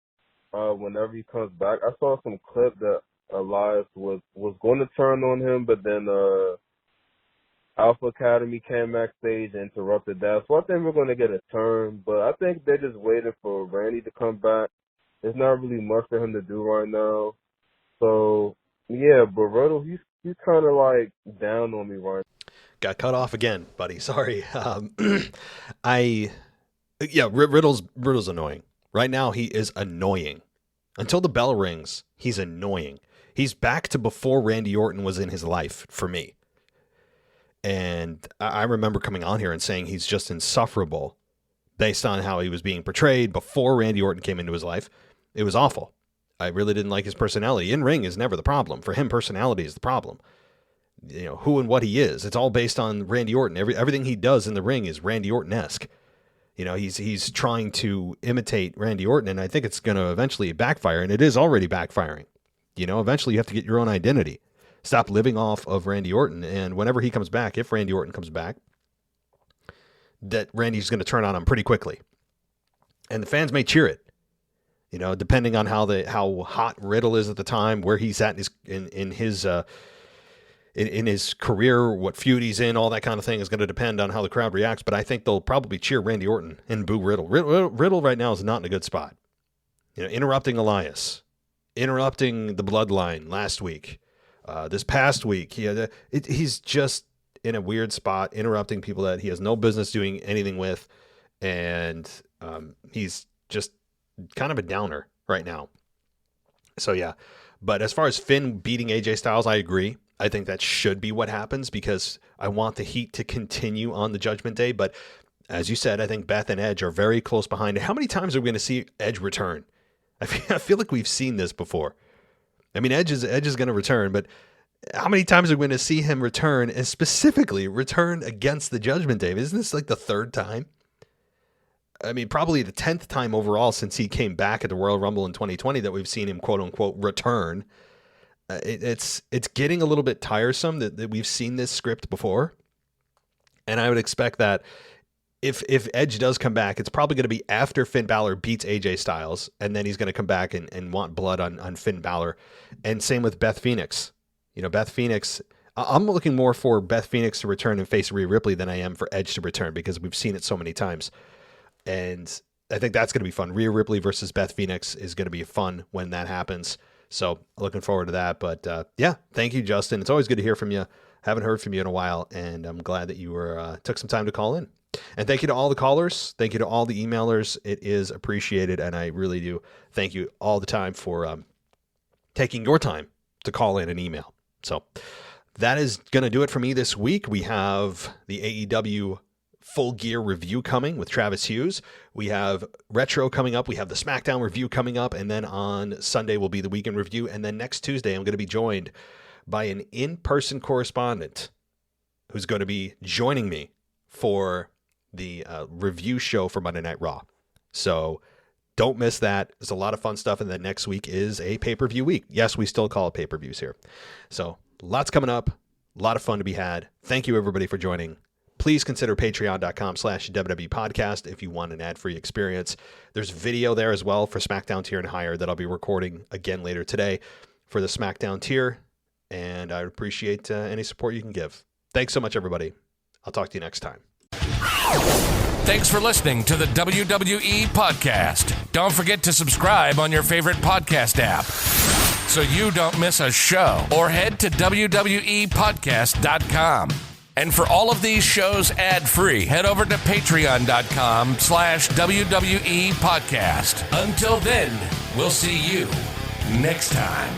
him whenever he comes back. I saw some clip that Elias was going to turn on him, but then Alpha Academy came backstage and interrupted that. So I think we're going to get a turn, but I think they're just waiting for Randy to come back. There's not really much for him to do right now. So, yeah, but Riddle, he's kind of like down on me right now. Got cut off again, buddy. Sorry. Riddle's annoying. Right now, he is annoying. Until the bell rings, he's annoying. He's back to before Randy Orton was in his life for me. And I remember coming on here and saying he's just insufferable based on how he was being portrayed before Randy Orton came into his life. It was awful. I really didn't like his personality. In ring is never the problem. For him, personality is the problem. You know, who and what he is. It's all based on Randy Orton. Everything he does in the ring is Randy Orton-esque. You know, he's trying to imitate Randy Orton, and I think it's going to eventually backfire, and it is already backfiring. You know, eventually you have to get your own identity. Stop living off of Randy Orton, and whenever he comes back, if Randy Orton comes back, that Randy's going to turn on him pretty quickly. And the fans may cheer it. You know, depending on how hot Riddle is at the time, where he's at in his career, what feud he's in, all that kind of thing is going to depend on how the crowd reacts. But I think they'll probably cheer Randy Orton and boo Riddle. Riddle right now is not in a good spot. You know, interrupting Elias, interrupting the Bloodline last week, this past week, he's just in a weird spot, interrupting people that he has no business doing anything with, and he's just kind of a downer right now. So yeah, but as far as Finn beating AJ Styles, I agree. I think that should be what happens because I want the heat to continue on the Judgment Day. But as you said, I think Beth and Edge are very close behind it. How many times are we going to see Edge return? I feel like we've seen this before. I mean, Edge is going to return, but how many times are we going to see him return, and specifically return against the Judgment Day? Isn't this like the third time? I mean, probably the 10th time overall since he came back at the Royal Rumble in 2020 that we've seen him, quote unquote, return. It's getting a little bit tiresome that we've seen this script before. And I would expect that if Edge does come back, it's probably going to be after Finn Balor beats AJ Styles, and then he's going to come back and want blood on Finn Balor. And same with Beth Phoenix. You know, Beth Phoenix, I'm looking more for Beth Phoenix to return and face Rhea Ripley than I am for Edge to return because we've seen it so many times. And I think that's going to be fun. Rhea Ripley versus Beth Phoenix is going to be fun when that happens. So looking forward to that. But yeah, thank you, Justin. It's always good to hear from you. Haven't heard from you in a while, and I'm glad that you took some time to call in. And thank you to all the callers. Thank you to all the emailers. It is appreciated, and I really do thank you all the time for taking your time to call in and email. So that is going to do it for me this week. We have the AEW Full Gear review coming with Travis Hughes. We have Retro coming up. We have the SmackDown review coming up. And then on Sunday will be the Weekend review. And then next Tuesday, I'm going to be joined by an in-person correspondent who's going to be joining me for the review show for Monday Night Raw. So don't miss that. There's a lot of fun stuff. And then next week is a pay-per-view week. Yes, we still call it pay-per-views here. So lots coming up. A lot of fun to be had. Thank you, everybody, for joining. Please consider patreon.com/WWE podcast if you want an ad-free experience. There's video there as well for SmackDown tier and higher that I'll be recording again later today for the SmackDown tier. And I appreciate any support you can give. Thanks so much, everybody. I'll talk to you next time. Thanks for listening to the WWE podcast. Don't forget to subscribe on your favorite podcast app so you don't miss a show, or head to WWEpodcast.com. And for all of these shows ad-free, head over to patreon.com/WWE podcast. Until then, we'll see you next time.